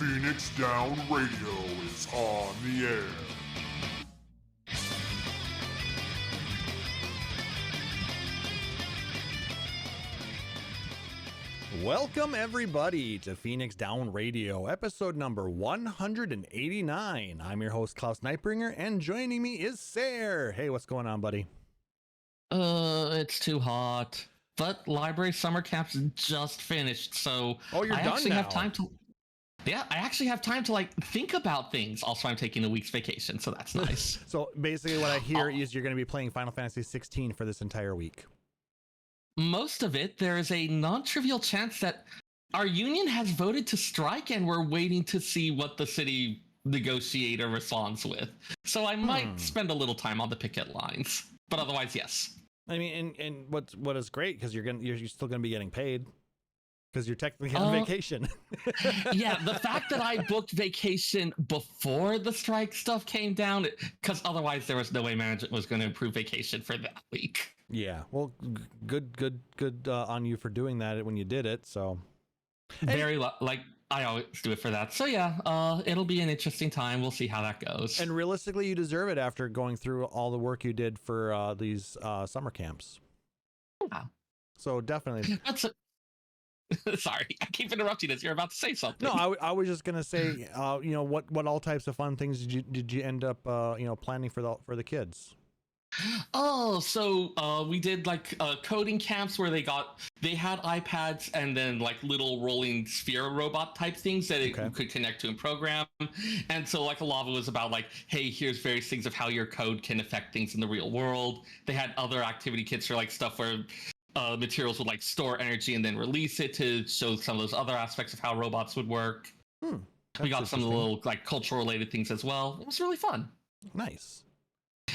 Phoenix Down Radio is on the air. Welcome, everybody, to Phoenix Down Radio, episode number 189. I'm your host, Klauss Nightbringer, and joining me is Seyrr. Hey, what's going on, buddy? It's too hot. But library summer camps just finished, so Oh, you're I done actually now. have time to. Yeah, I actually have time to think about things. Also, I'm taking a week's vacation, so that's nice. So basically, what I hear is you're going to be playing Final Fantasy 16 for this entire week. Most of it, there is a non-trivial chance that our union has voted to strike, and we're waiting to see what the city negotiator responds with. So I might spend a little time on the picket lines, but otherwise, yes. I mean, and what is great because you're still going to be getting paid because you're technically on vacation. Yeah, the fact that I booked vacation before the strike stuff came down, because otherwise there was no way management was going to approve vacation for that week. Yeah, well, good on you for doing that when you did it. So I always do it for that. So yeah, it'll be an interesting time. We'll see how that goes. And realistically, you deserve it after going through all the work you did for these summer camps. Yeah. So definitely. Sorry, I keep interrupting as you're about to say something. No, I was just gonna say, what all types of fun things did you end up planning for the kids? Oh, so we did coding camps where they had iPads and then little rolling sphere robot type things that it could connect to and program. And so a lot of it was about hey, here's various things of how your code can affect things in the real world. They had other activity kits for stuff where materials would store energy and then release it to show some of those other aspects of how robots would work. We got some of the little cultural related things as well. It was really fun. Nice.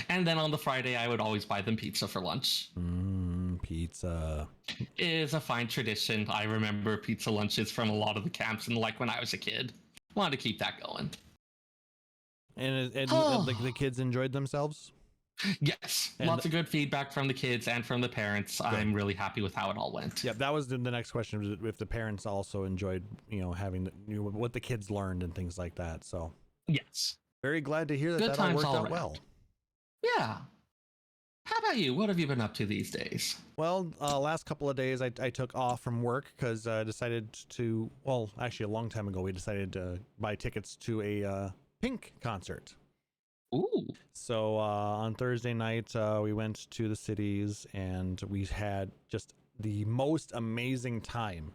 And then on the Friday, I would always buy them pizza for lunch. Pizza. It is a fine tradition. I remember pizza lunches from a lot of the camps and when I was a kid. Wanted to keep that going. And the kids enjoyed themselves? Yes. Lots of good feedback from the kids and from the parents. Good. I'm really happy with how it all went. Yeah, that was the next question, was if the parents also enjoyed, having what the kids learned and things like that. So yes. Very glad to hear that all worked out well. Yeah. How about you? What have you been up to these days? Well, last couple of days I took off from work because I decided to, actually a long time ago, we decided to buy tickets to a Pink concert. Ooh. So on Thursday night, we went to the cities and we had just the most amazing time.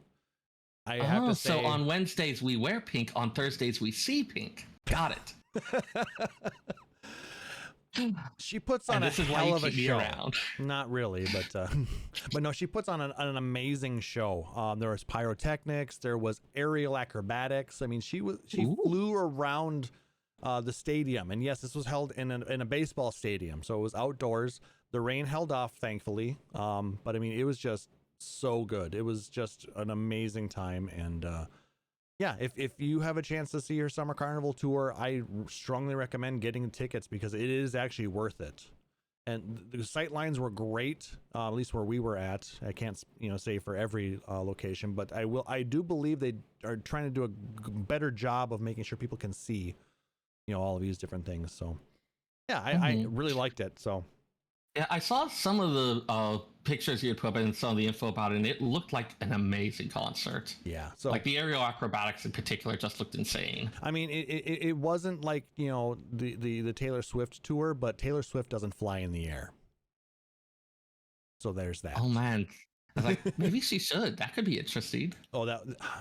I have to say. So on Wednesdays we wear pink, on Thursdays we see pink. Got it. She puts on a hell of a show. Around. Not really, but no, she puts on an amazing show. There was pyrotechnics, there was aerial acrobatics. I mean, she flew around the stadium, and yes, this was held in a baseball stadium, so it was outdoors. The rain held off, thankfully. But I mean, it was just so good. It was just an amazing time, and yeah, if you have a chance to see her summer carnival tour, I strongly recommend getting tickets because it is actually worth it. And the sight lines were great, at least where we were at. I can't say for every location, but I do believe they are trying to do a better job of making sure people can see all of these different things. So yeah, I really liked it. So yeah, I saw some of the pictures you had put up and some of the info about it, and it looked like an amazing concert. Yeah, so the aerial acrobatics in particular just looked insane. I mean, it wasn't like the Taylor Swift tour, but Taylor Swift doesn't fly in the air. So there's that. Oh man, I was maybe she should. That could be interesting. Oh,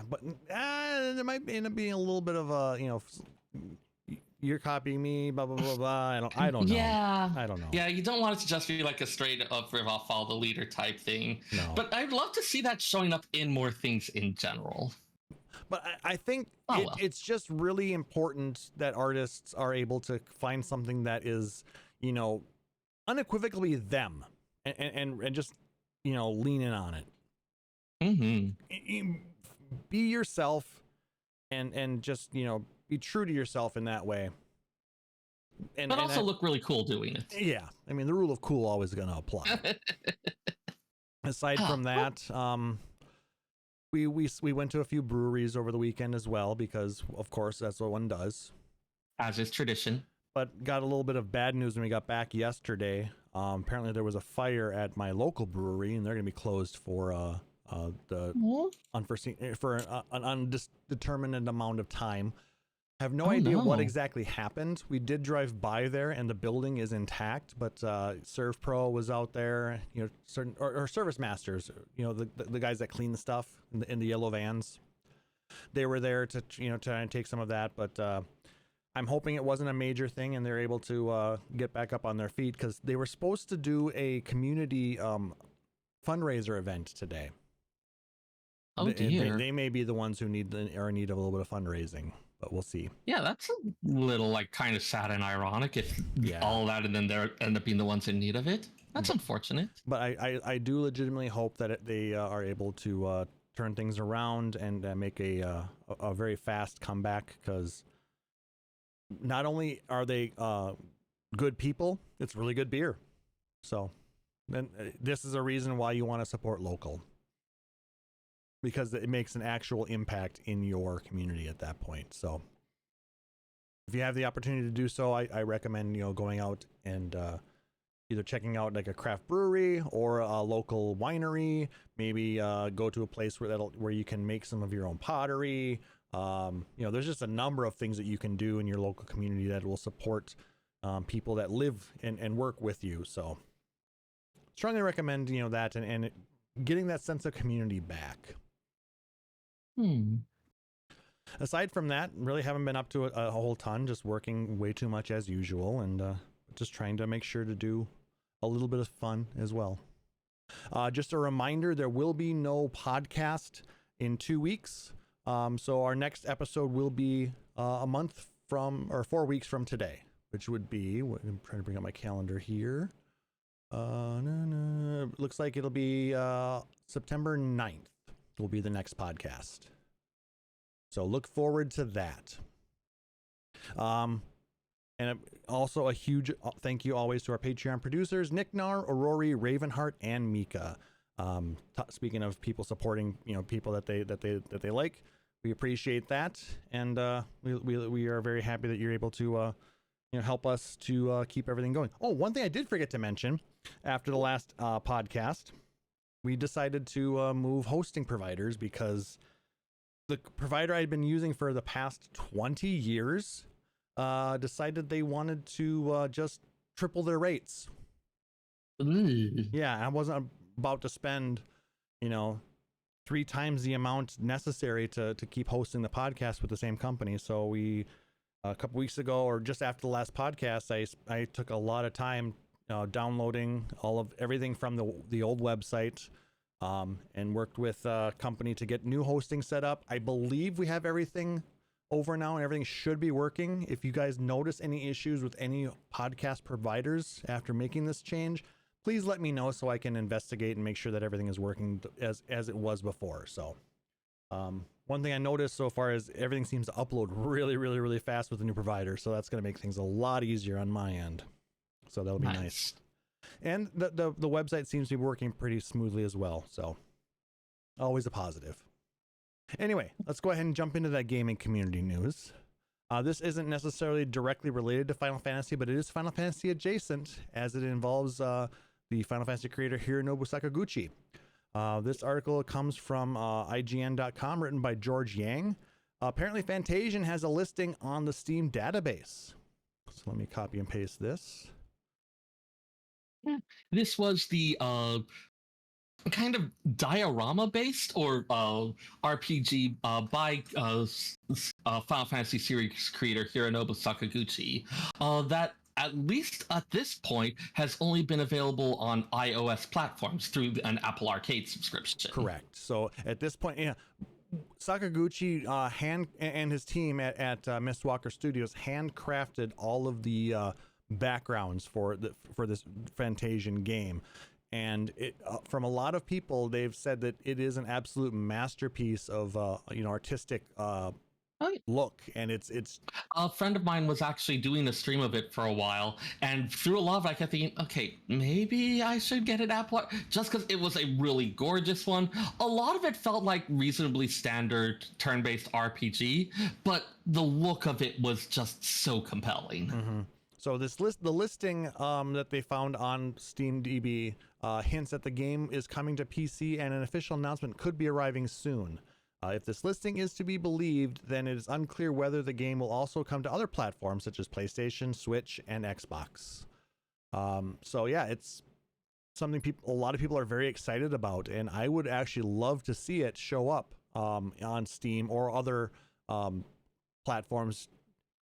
but there might end up being a little bit of a you're copying me, blah blah blah blah. I don't know. Yeah, I don't know. Yeah, you don't want it to just be a straight up rip off follow the leader type thing. No. But I'd love to see that showing up in more things in general. But I think it's just really important that artists are able to find something that is, unequivocally them, and just lean in on it. Mm-hmm. Be yourself, and just be true to yourself in that way. But also look really cool doing it. Yeah. I mean, the rule of cool always going to apply. Aside from that, we went to a few breweries over the weekend as well, because of course that's what one does. As is tradition. But got a little bit of bad news when we got back yesterday. Apparently there was a fire at my local brewery, and they're going to be closed for the unforeseen for an undetermined amount of time. I have no idea what exactly happened. We did drive by there, and the building is intact, but Serve Pro was out there, you know, certain or service masters, you know, the guys that clean the stuff in the yellow vans. They were there to, you know, try and take some of that, but I'm hoping it wasn't a major thing and they're able to get back up on their feet, because they were supposed to do a community fundraiser event today. Oh dear. They may be the ones who need a little bit of fundraising, but we'll see. Yeah, that's a little like kind of sad and ironic if all that and then they end up being the ones in need of it. That's unfortunate. But I do legitimately hope that they are able to turn things around and make a very fast comeback, because not only are they good people, it's really good beer. So then this is a reason why you want to support local, because it makes an actual impact in your community at that point. So if you have the opportunity to do so, I recommend, you know, going out and either checking out like a craft brewery or a local winery. Maybe go to a place where you can make some of your own pottery. You know, there's just a number of things that you can do in your local community that will support people that live and work with you. So strongly recommend, you know, that and getting that sense of community back. Aside from that, really haven't been up to a whole ton, just working way too much as usual, and just trying to make sure to do a little bit of fun as well. Just a reminder, there will be no podcast in 2 weeks. So our next episode will be a month from, or 4 weeks from today, which would be, I'm trying to bring up my calendar here. Looks like it'll be September 9th will be the next podcast. So look forward to that. And also a huge thank you always to our Patreon producers, Nick Nar, Aurori, Ravenheart, and Mika. Speaking of people supporting, you know, people that they like, we appreciate that, and we are very happy that you're able to you know, help us to keep everything going. Oh, one thing I did forget to mention after the last podcast, we decided to move hosting providers, because the provider I'd been using for the past 20 years decided they wanted to just triple their rates. Yeah, I wasn't about to spend, you know, 3 times the amount necessary to keep hosting the podcast with the same company. So we, a couple weeks ago, or just after the last podcast, I took a lot of time downloading everything from the old website, and worked with a company to get new hosting set up. I believe we have everything over now and everything should be working. If you guys notice any issues with any podcast providers after making this change, please let me know so I can investigate and make sure that everything is working as it was before. So one thing I noticed so far is everything seems to upload really, really, really fast with the new provider. So that's going to make things a lot easier on my end. So that'll be nice. And the website seems to be working pretty smoothly as well. So always a positive. Anyway, let's go ahead and jump into that gaming community news. This isn't necessarily directly related to Final Fantasy, but it is Final Fantasy adjacent, as it involves the Final Fantasy creator Hironobu Sakaguchi. This article comes from IGN.com, written by George Yang. Apparently, Fantasian has a listing on the Steam database. So let me copy and paste this. Yeah, this was the kind of diorama based or RPG by Final Fantasy series creator Hironobu Sakaguchi that at least at this point has only been available on iOS platforms through an Apple Arcade subscription. Correct. So at this point, yeah, Sakaguchi and his team at Mistwalker Studios handcrafted all of the backgrounds for this Fantasian game. And it, from a lot of people, they've said that it is an absolute masterpiece of artistic look, and it's A friend of mine was actually doing a stream of it for a while, and through a lot of it, I kept thinking, okay, maybe I should get an Apple just because it was a really gorgeous one. A lot of it felt like reasonably standard turn-based RPG, but the look of it was just so compelling. Mm-hmm. So the listing that they found on SteamDB hints that the game is coming to PC, and an official announcement could be arriving soon. If this listing is to be believed, then it is unclear whether the game will also come to other platforms such as PlayStation, Switch, and Xbox. So yeah, it's something a lot of people are very excited about, and I would actually love to see it show up on Steam or other platforms,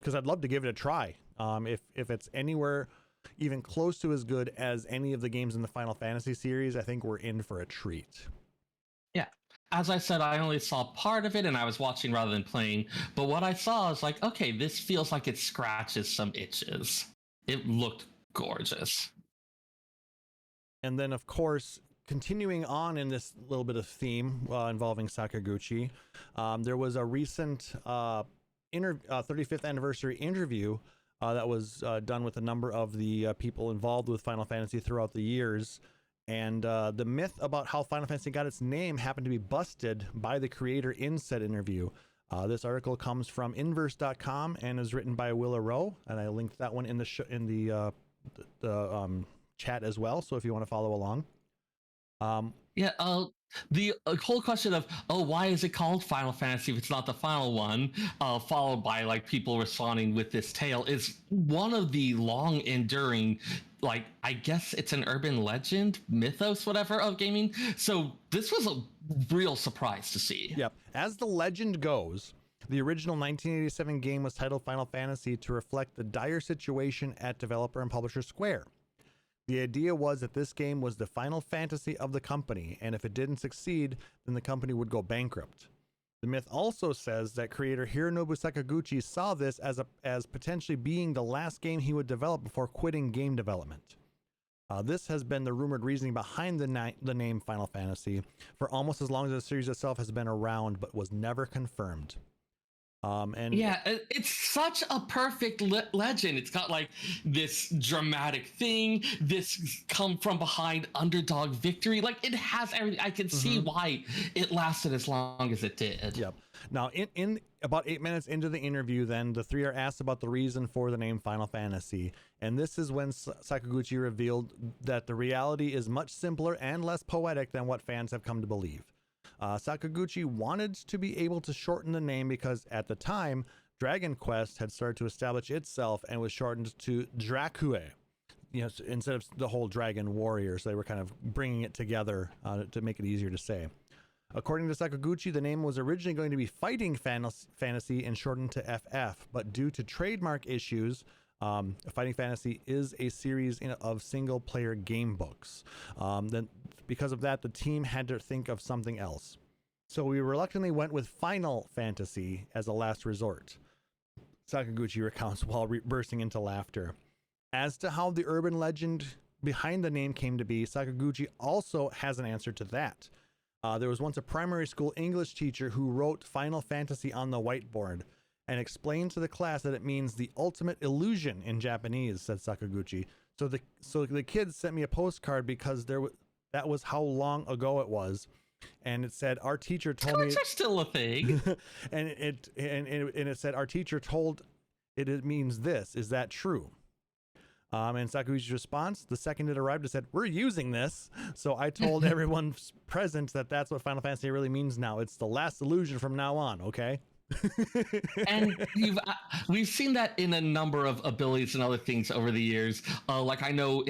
because I'd love to give it a try. If it's anywhere even close to as good as any of the games in the Final Fantasy series, I think we're in for a treat. Yeah. As I said, I only saw part of it and I was watching rather than playing. But what I saw is like, okay, this feels like it scratches some itches. It looked gorgeous. And then, of course, continuing on in this little bit of theme involving Sakaguchi, there was a recent 35th anniversary interview that was done with a number of the people involved with Final Fantasy throughout the years. And the myth about how Final Fantasy got its name happened to be busted by the creator in said interview. This article comes from inverse.com and is written by Willa Rowe, and I linked that one in the chat as well, so if you want to follow along. The whole question of, why is it called Final Fantasy if it's not the final one, followed by like people responding with this tale, is one of the long enduring, like, I guess it's an urban legend, mythos, whatever, of gaming. So this was a real surprise to see. Yep. As the legend goes, the original 1987 game was titled Final Fantasy to reflect the dire situation at developer and publisher Square. The idea was that this game was the Final Fantasy of the company, and if it didn't succeed, then the company would go bankrupt. The myth also says that creator Hironobu Sakaguchi saw this as potentially being the last game he would develop before quitting game development. This has been the rumored reasoning behind the name Final Fantasy for almost as long as the series itself has been around, but was never confirmed. And yeah, it's such a perfect legend. It's got like this dramatic thing, this come from behind underdog victory. Like, it has everything. I can see why it lasted as long as it did. Yep. Now, in about 8 minutes into the interview, then the three are asked about the reason for the name Final Fantasy, and this is when Sakaguchi revealed that the reality is much simpler and less poetic than what fans have come to believe. Sakaguchi wanted to be able to shorten the name because at the time, Dragon Quest had started to establish itself and was shortened to Dracue, instead of the whole Dragon Warrior. So they were kind of bringing it together to make it easier to say. According to Sakaguchi, the name was originally going to be Fighting Fantasy and shortened to FF, but due to trademark issues, Fighting Fantasy is a series of single-player game books. Then, because of that, the team had to think of something else. So we reluctantly went with Final Fantasy as a last resort, Sakaguchi recounts while bursting into laughter. As to how the urban legend behind the name came to be, Sakaguchi also has an answer to that. There was once a primary school English teacher who wrote Final Fantasy on the whiteboard and explained to the class that it means the ultimate illusion in Japanese, said Sakaguchi. So the kids sent me a postcard because that was how long ago it was, and it said our teacher told me. Cards are still a thing. and it said our teacher told it means this. Is that true? And Sakaguchi's response, the second it arrived, it said, "We're using this." So I told everyone present that that's what Final Fantasy really means now. It's the last illusion from now on, okay? And we've seen that in a number of abilities and other things over the years. Like I know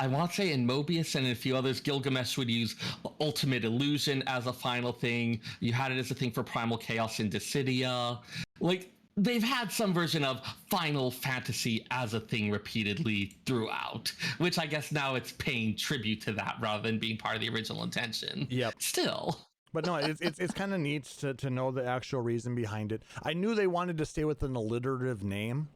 I want to say in Mobius and in a few others, Gilgamesh would use Ultimate Illusion as a final thing. You had it as a thing for Primal Chaos in Dissidia. Like, they've had some version of Final Fantasy as a thing repeatedly throughout, which I guess now it's paying tribute to that rather than being part of the original intention. Yep. Still. But no, it's kind of neat to know the actual reason behind it. I knew they wanted to stay with an alliterative name,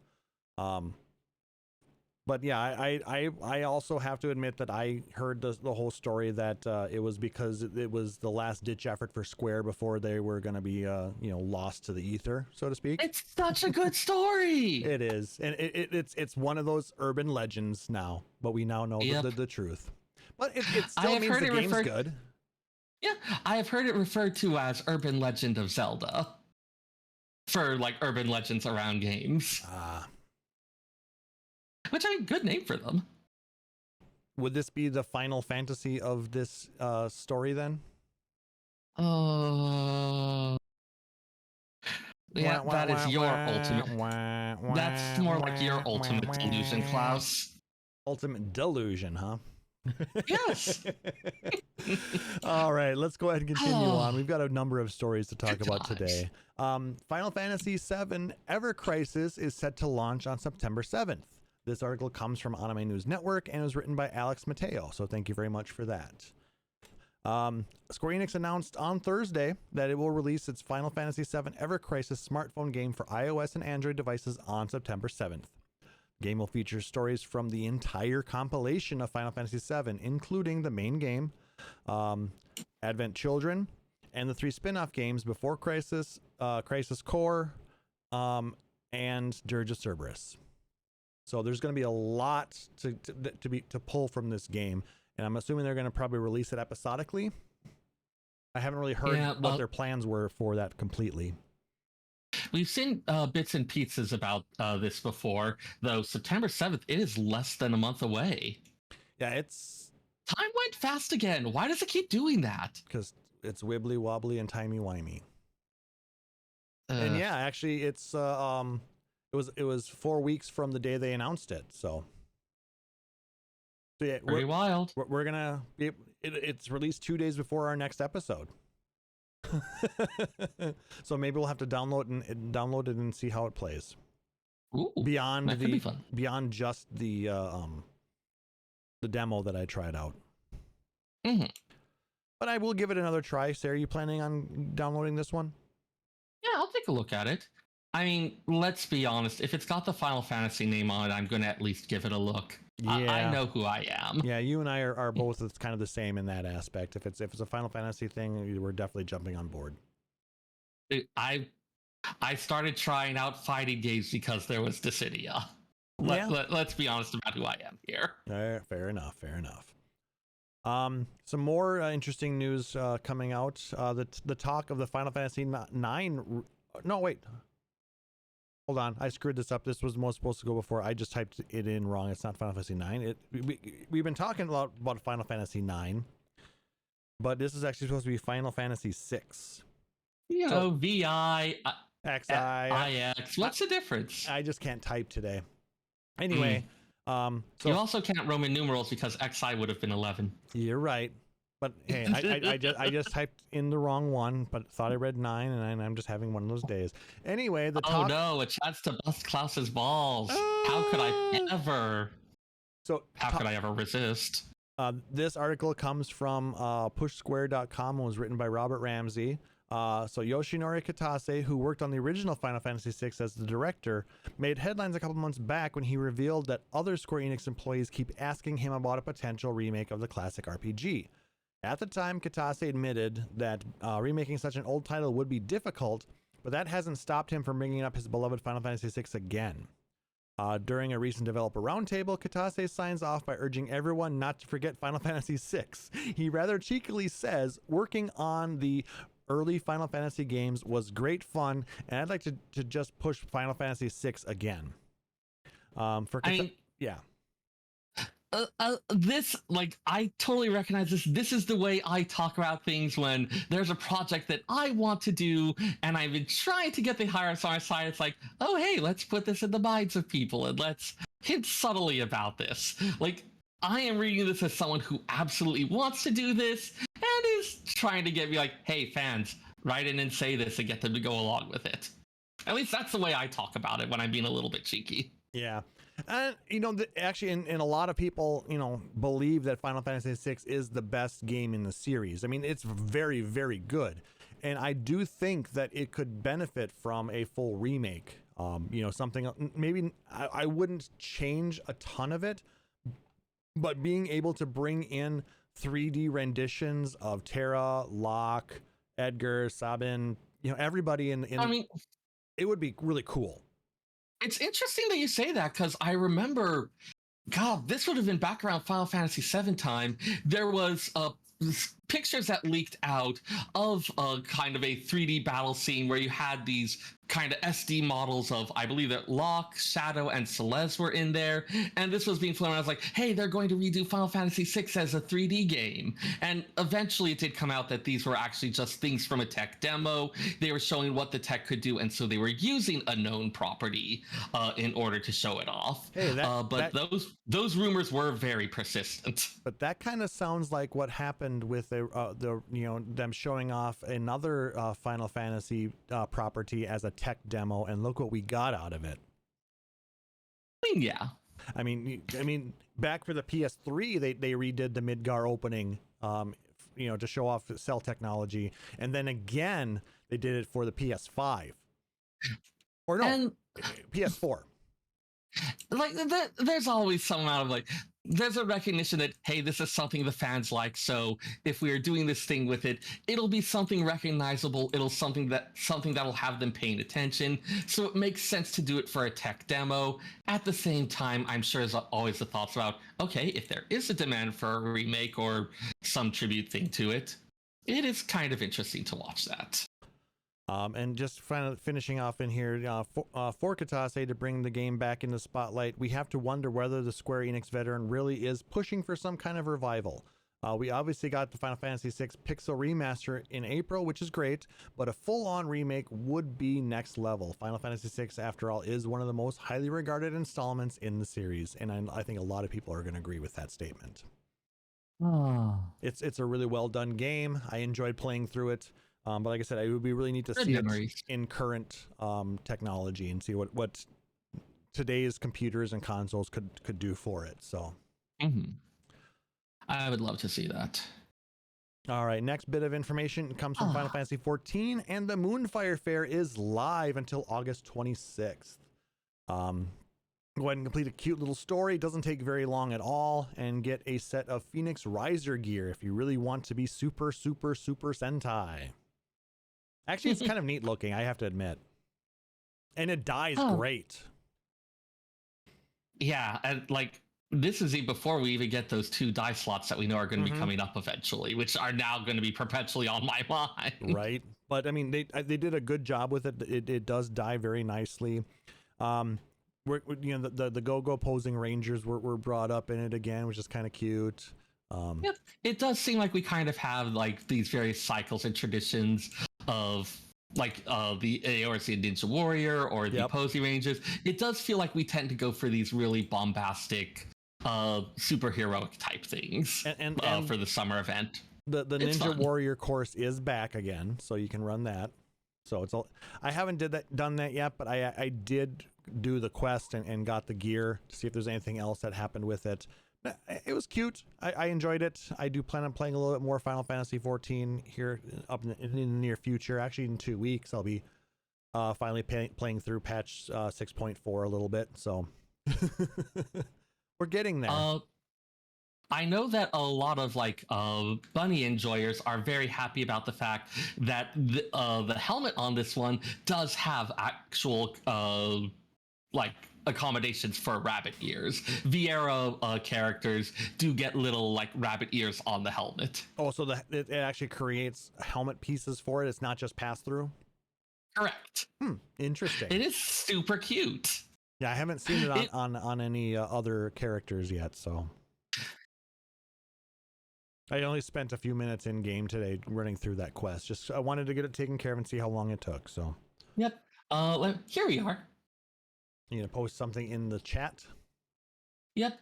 But yeah, I also have to admit that I heard the whole story that it was because it was the last ditch effort for Square before they were going to be lost to the ether, so to speak. It's such a good story. It is, and it's one of those urban legends now, but we now know the truth. But it still means the game's good. Yeah, I have heard it referred to as Urban Legend of Zelda for like urban legends around games. Which is a good name for them. Would this be the Final Fantasy of this story then? Yeah, that is your ultimate. That's more like your ultimate delusion, Klauss. Ultimate delusion, huh? Yes. All right, let's go ahead and continue on. We've got a number of stories to talk about today. Final Fantasy VII Ever Crisis is set to launch on September 7th. This article comes from Anime News Network and was written by Alex Mateo, so thank you very much for that. Square Enix announced on Thursday that it will release its Final Fantasy VII Ever Crisis smartphone game for iOS and Android devices on September 7th. The game will feature stories from the entire compilation of Final Fantasy VII, including the main game, Advent Children, and the 3 spin-off games Before Crisis, Crisis Core, and Dirge of Cerberus. So there's going to be a lot to pull from this game, and I'm assuming they're going to probably release it episodically. I haven't really heard what their plans were for that completely. We've seen bits and pieces about this before, though September 7th, it is less than a month away. Yeah, time went fast again. Why does it keep doing that? Because it's wibbly wobbly and timey wimey. And yeah, actually, it was 4 weeks from the day they announced it. So yeah, pretty wild. We're gonna be. It's released 2 days before our next episode. So maybe we'll have to download it and see how it plays. Ooh, beyond that could be fun. Beyond just the demo that I tried out. Mm-hmm. But I will give it another try. Sarah, are you planning on downloading this one? Yeah, I'll take a look at it. I mean, let's be honest. If it's got the Final Fantasy name on it, I'm going to at least give it a look. Yeah. I know who I am. Yeah, you and I are both kind of the same in that aspect. If it's a Final Fantasy thing, we're definitely jumping on board. I started trying out fighting games because there was Dissidia. Let's be honest about who I am here. Fair enough. Some more interesting news coming out. The talk of the Final Fantasy 9. No, wait. Hold on, I screwed this up. This was supposed to go before. I just typed it in wrong. It's not Final Fantasy 9. We've been talking a lot about Final Fantasy 9, but this is actually supposed to be Final Fantasy 6. So, VI, XIX. What's the difference? I just can't type today. Anyway, so you also can't Roman numerals because XI would have been 11. You're right. But hey, I just typed in the wrong one, but thought I read 9, and I'm just having one of those days. Anyway, oh no, a chance to bust Klaus's balls. How could I ever? How could I ever resist? This article comes from pushsquare.com and was written by Robert Ramsey. So Yoshinori Kitase, who worked on the original Final Fantasy VI as the director, made headlines a couple months back when he revealed that other Square Enix employees keep asking him about a potential remake of the classic RPG. At the time, Kitase admitted that remaking such an old title would be difficult, but that hasn't stopped him from bringing up his beloved Final Fantasy VI again. During a recent developer roundtable, Kitase signs off by urging everyone not to forget Final Fantasy VI. He rather cheekily says, working on the early Final Fantasy games was great fun, and I'd like to just push Final Fantasy VI again. Yeah. I totally recognize this. This is the way I talk about things when there's a project that I want to do and I've been trying to get the hires on my side. It's like, oh, hey, let's put this in the minds of people and let's hint subtly about this. Like, I am reading this as someone who absolutely wants to do this and is trying to get me like, hey, fans, write in and say this and get them to go along with it. At least that's the way I talk about it when I'm being a little bit cheeky. Yeah. And, actually, in a lot of people, believe that Final Fantasy VI is the best game in the series. I mean, it's very, very good. And I do think that it could benefit from a full remake. Something maybe I wouldn't change a ton of it, but being able to bring in 3D renditions of Terra, Locke, Edgar, Sabin, everybody in I mean, it would be really cool. it's interesting that you say that because I remember, God, this would have been back around Final Fantasy VII time. There was pictures that leaked out of kind of a 3D battle scene where you had these kind of SD models of, I believe that Locke, Shadow, and Celeste were in there. And this was being flown around. I was like, hey, they're going to redo Final Fantasy VI as a 3D game. And eventually it did come out that these were actually just things from a tech demo. They were showing what the tech could do. And so they were using a known property in order to show it off. Hey, those rumors were very persistent. But that kind of sounds like what happened with them showing off another Final Fantasy property as a tech demo, and look what we got out of it. I mean, yeah. I mean, back for the PS3, they redid the Midgar opening, to show off cell technology, and then again they did it for the PS5, or no, and PS4. Like there's always some amount of there's a recognition that, hey, this is something the fans like, so if we are doing this thing with it, it'll be something recognizable, something that'll have them paying attention, so it makes sense to do it for a tech demo. At the same time, I'm sure there's always the thoughts about, okay, if there is a demand for a remake or some tribute thing to it, it is kind of interesting to watch that. And just finishing off in here, for Katase to bring the game back in the spotlight, we have to wonder whether the Square Enix veteran really is pushing for some kind of revival. We obviously got the Final Fantasy VI Pixel Remaster in April, which is great, but a full-on remake would be next level. Final Fantasy VI, after all, is one of the most highly regarded installments in the series, and I think a lot of people are going to agree with that statement. It's a really well-done game. I enjoyed playing through it. But like I said, it would be really neat to see it in current technology and see what today's computers and consoles could do for it. So, I would love to see that. All right, next bit of information comes from Final Fantasy XIV, and the Moonfire Fair is live until August 26th. Go ahead and complete a cute little story. It doesn't take very long at all, and get a set of Phoenix Riser gear if you really want to be super, super, super Sentai. Actually, it's kind of neat looking, I have to admit. And it dies great. Yeah, and this is even before we even get those 2 die slots that we know are going to be coming up eventually, which are now going to be perpetually on my mind. Right. But I mean, they did a good job with it. It does die very nicely. The Go-Go posing Rangers were brought up in it again, which is kind of cute. It does seem like we kind of have these various cycles and traditions of the Eorzean Ninja Warrior or the Posey Rangers. It does feel like we tend to go for these really bombastic superheroic type things and for the summer event. The Ninja Warrior course is back again, so you can run that. So I haven't done that yet, but I did do the quest and got the gear to see if there's anything else that happened with it. It was cute. I enjoyed it. I do plan on playing a little bit more Final Fantasy XIV here up in the near future. Actually, in 2 weeks, I'll be finally playing through patch 6.4 a little bit. So we're getting there. I know that a lot of bunny enjoyers are very happy about the fact that the helmet on this one does have actual accommodations for rabbit ears. Viera characters do get little rabbit ears on the helmet. Oh, so it actually creates helmet pieces for it. It's not just pass through. Correct. Interesting. It is super cute. Yeah, I haven't seen it on any other characters yet, so. I only spent a few minutes in game today running through that quest. Just I wanted to get it taken care of and see how long it took. So. Yep. Here we are. You gonna post something in the chat? Yep.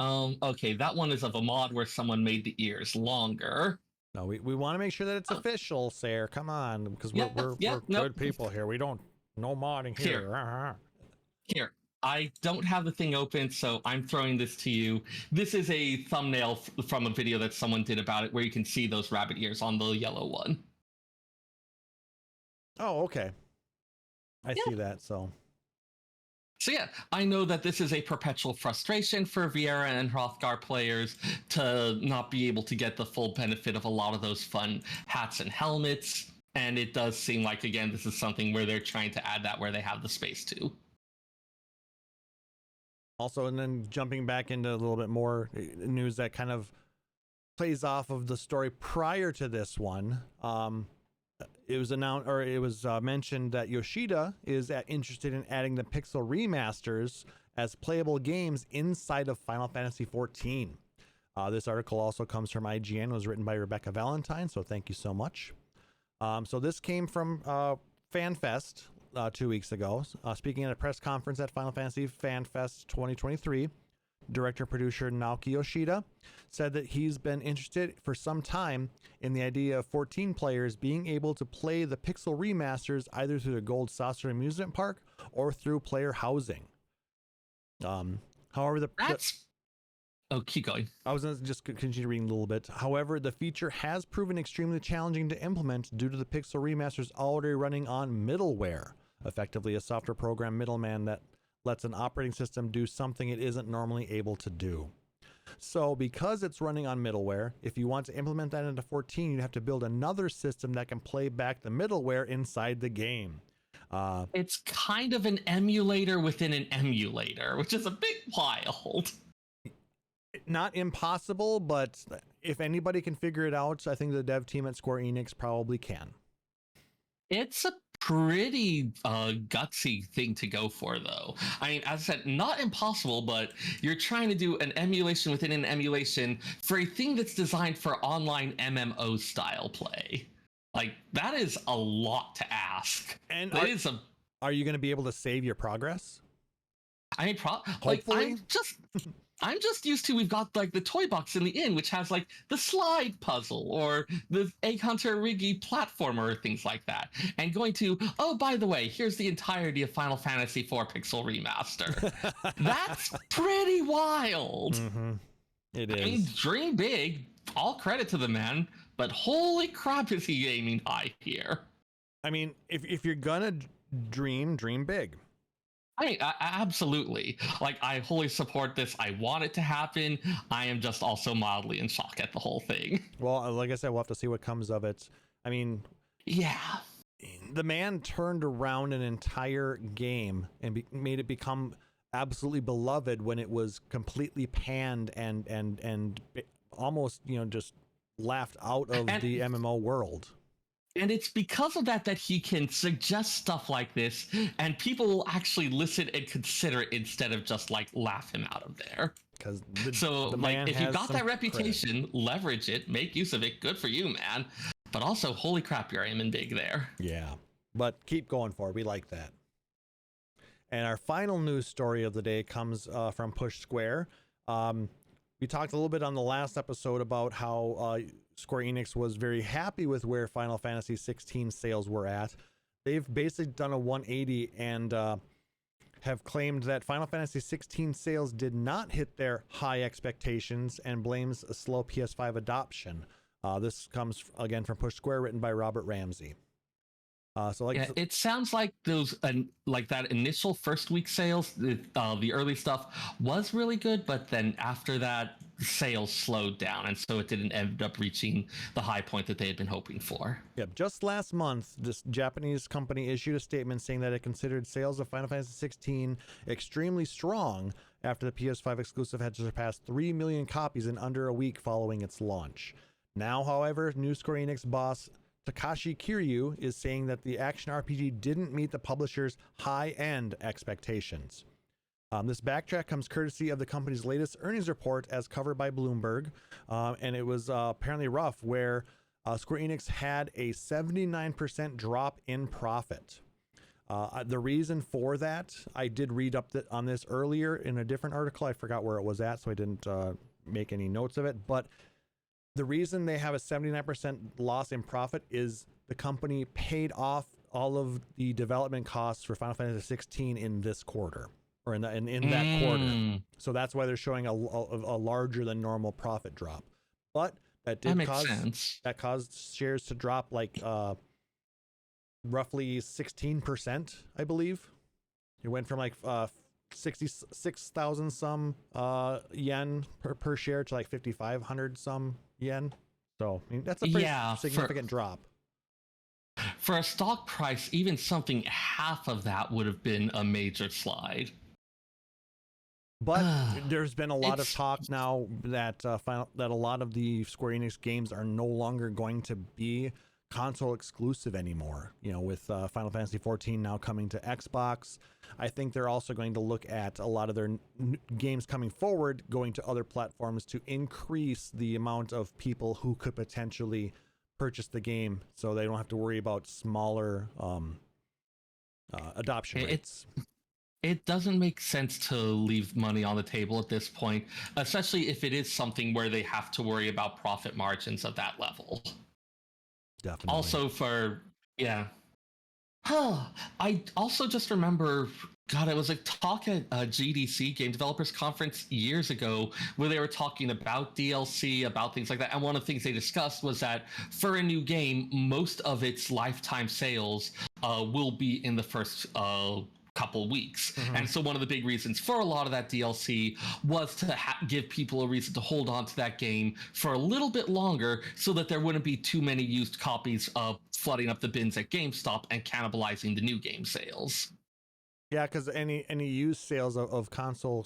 Okay, that one is of a mod where someone made the ears longer. No, we want to make sure that it's official, Seyrr. Come on, because we're good people here. We don't no modding here. Here. I don't have the thing open, so I'm throwing this to you. This is a thumbnail from a video that someone did about it where you can see those rabbit ears on the yellow one. Oh, okay. I see that. So yeah, I know that this is a perpetual frustration for Vieira and Hrothgar players to not be able to get the full benefit of a lot of those fun hats and helmets. And it does seem like, again, this is something where they're trying to add that where they have the space to. also, and then jumping back into a little bit more news that kind of plays off of the story prior to this one. It was announced, or it was mentioned that Yoshida is interested in adding the pixel remasters as playable games inside of Final Fantasy XIV. This article also comes from IGN, was written by Rebecca Valentine, so thank you so much. So this came from FanFest 2 weeks ago. Speaking at a press conference at Final Fantasy FanFest 2023, director-producer Naoki Yoshida said that he's been interested for some time in the idea of 14 players being able to play the pixel remasters either through the Gold Saucer Amusement Park or through player housing. However, keep going. I was going to just continue reading a little bit. However, the feature has proven extremely challenging to implement due to the pixel remasters already running on middleware, effectively a software program middleman that lets an operating system do something it isn't normally able to do. So because it's running on middleware, if you want to implement that into 14, you have to build another system that can play back the middleware inside the game. It's kind of an emulator within an emulator, which is a bit wild. Not impossible, but if anybody can figure it out, I think the dev team at Square Enix probably can. It's a pretty gutsy thing to go for, though. I mean, as I said, not impossible, but you're trying to do an emulation within an emulation for a thing that's designed for online MMO style play. Like, that is a lot to ask. And are you going to be able to save your progress? I mean, hopefully. I'm just used to, we've got like the toy box in the inn, which has like the slide puzzle or the Egg Hunter Riggy platformer or things like that. And going to, oh, by the way, here's the entirety of Final Fantasy IV Pixel Remaster. That's pretty wild. Mm-hmm. It is. I mean, dream big, all credit to the man, but holy crap is he aiming high here. I mean, if you're gonna dream big. I mean, absolutely. Like, I wholly support this. I want it to happen. I am just also mildly in shock at the whole thing. Well, like I said, we'll have to see what comes of it. I mean, yeah, the man turned around an entire game and made it become absolutely beloved when it was completely panned and almost, just laughed out of the MMO world. And it's because of that he can suggest stuff like this, and people will actually listen and consider it instead of just like laugh him out of there. Because if you got that reputation, leverage it, make use of it. Good for you, man. But also, holy crap, you're aiming big there. Yeah, but keep going for it. We like that. And our final news story of the day comes from Push Square. We talked a little bit on the last episode about how Square Enix was very happy with where Final Fantasy 16 sales were at. They've basically done a 180 and have claimed that Final Fantasy 16 sales did not hit their high expectations and blames a slow PS5 adoption. This comes again from Push Square, written by Robert Ramsey. It sounds like those like that initial first week sales, the early stuff was really good, but then after that, sales slowed down, and so it didn't end up reaching the high point that they had been hoping for. Yep. Just last month, this Japanese company issued a statement saying that it considered sales of Final Fantasy 16 extremely strong after the PS5 exclusive had surpassed 3 million copies in under a week following its launch. Now, however, new Square Enix boss Takashi Kiryu is saying that the action RPG didn't meet the publisher's high-end expectations. This backtrack comes courtesy of the company's latest earnings report as covered by Bloomberg, and it was apparently rough, where Square Enix had a 79% drop in profit. The reason for that, I did read up on this earlier in a different article. I forgot where it was at, so I didn't make any notes of it, but the reason they have a 79% loss in profit is the company paid off all of the development costs for Final Fantasy 16 in this quarter, or in that quarter. So that's why they're showing a larger than normal profit drop. But that caused shares to drop like roughly 16%, I believe. It went from like 66,000 some yen per share to like 5,500 some yen. So I mean, that's a pretty significant drop. For a stock price, even something half of that would have been a major slide. But there's been a lot of talk now that that a lot of the Square Enix games are no longer going to be console exclusive anymore. You know, with Final Fantasy 14 now coming to Xbox, I think they're also going to look at a lot of their games coming forward going to other platforms to increase the amount of people who could potentially purchase the game, so they don't have to worry about smaller adoption rates. It doesn't make sense to leave money on the table at this point, especially if it is something where they have to worry about profit margins of that level. Definitely. Also I also just remember, God, it was a talk at GDC, Game Developers Conference, years ago, where they were talking about DLC, about things like that. And one of the things they discussed was that for a new game, most of its lifetime sales will be in the first couple weeks. And so one of the big reasons for a lot of that DLC was to give people a reason to hold on to that game for a little bit longer, so that there wouldn't be too many used copies flooding up the bins at GameStop and cannibalizing the new game sales. Yeah, because any used sales of console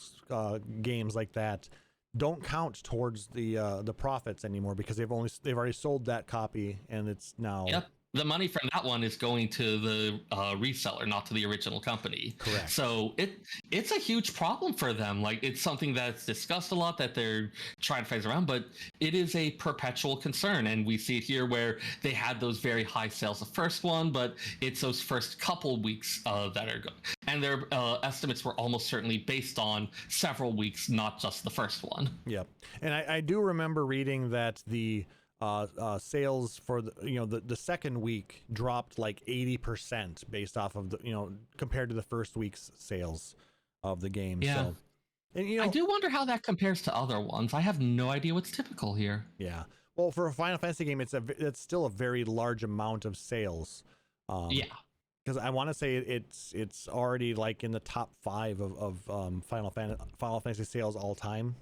games like that don't count towards the profits anymore, because they've already sold that copy, and it's now. Yep. The money from that one is going to the reseller, not to the original company. Correct. So it's a huge problem for them. Like, it's something that's discussed a lot, that they're trying to phase around, but it is a perpetual concern. And we see it here where they had those very high sales the first one, but it's those first couple weeks that are good. And their estimates were almost certainly based on several weeks, not just the first one. Yep. And I do remember reading that the sales for the second week dropped like 80% based off of compared to the first week's sales of the game. Yeah. So, and I do wonder how that compares to other ones. I have no idea what's typical here. Yeah. Well, for a Final Fantasy game, it's still a very large amount of sales. Yeah. Because I want to say it's already like in the top 5 of Final Fantasy sales all time.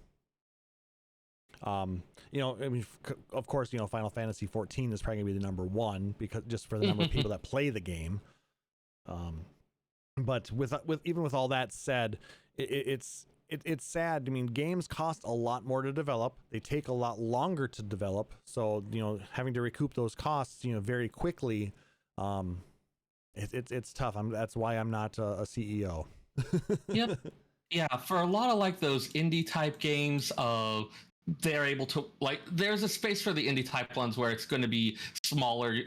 I mean, of course, Final Fantasy 14 is probably gonna be the number 1, because just for the number of people that play the game. But with even with all that said, it's sad. I mean, games cost a lot more to develop. They take a lot longer to develop. So having to recoup those costs, very quickly, it's tough. That's why I'm not a CEO. Yep. Yeah, for a lot of like those indie type games, they're able to, like, there's a space for the indie type ones where it's going to be smaller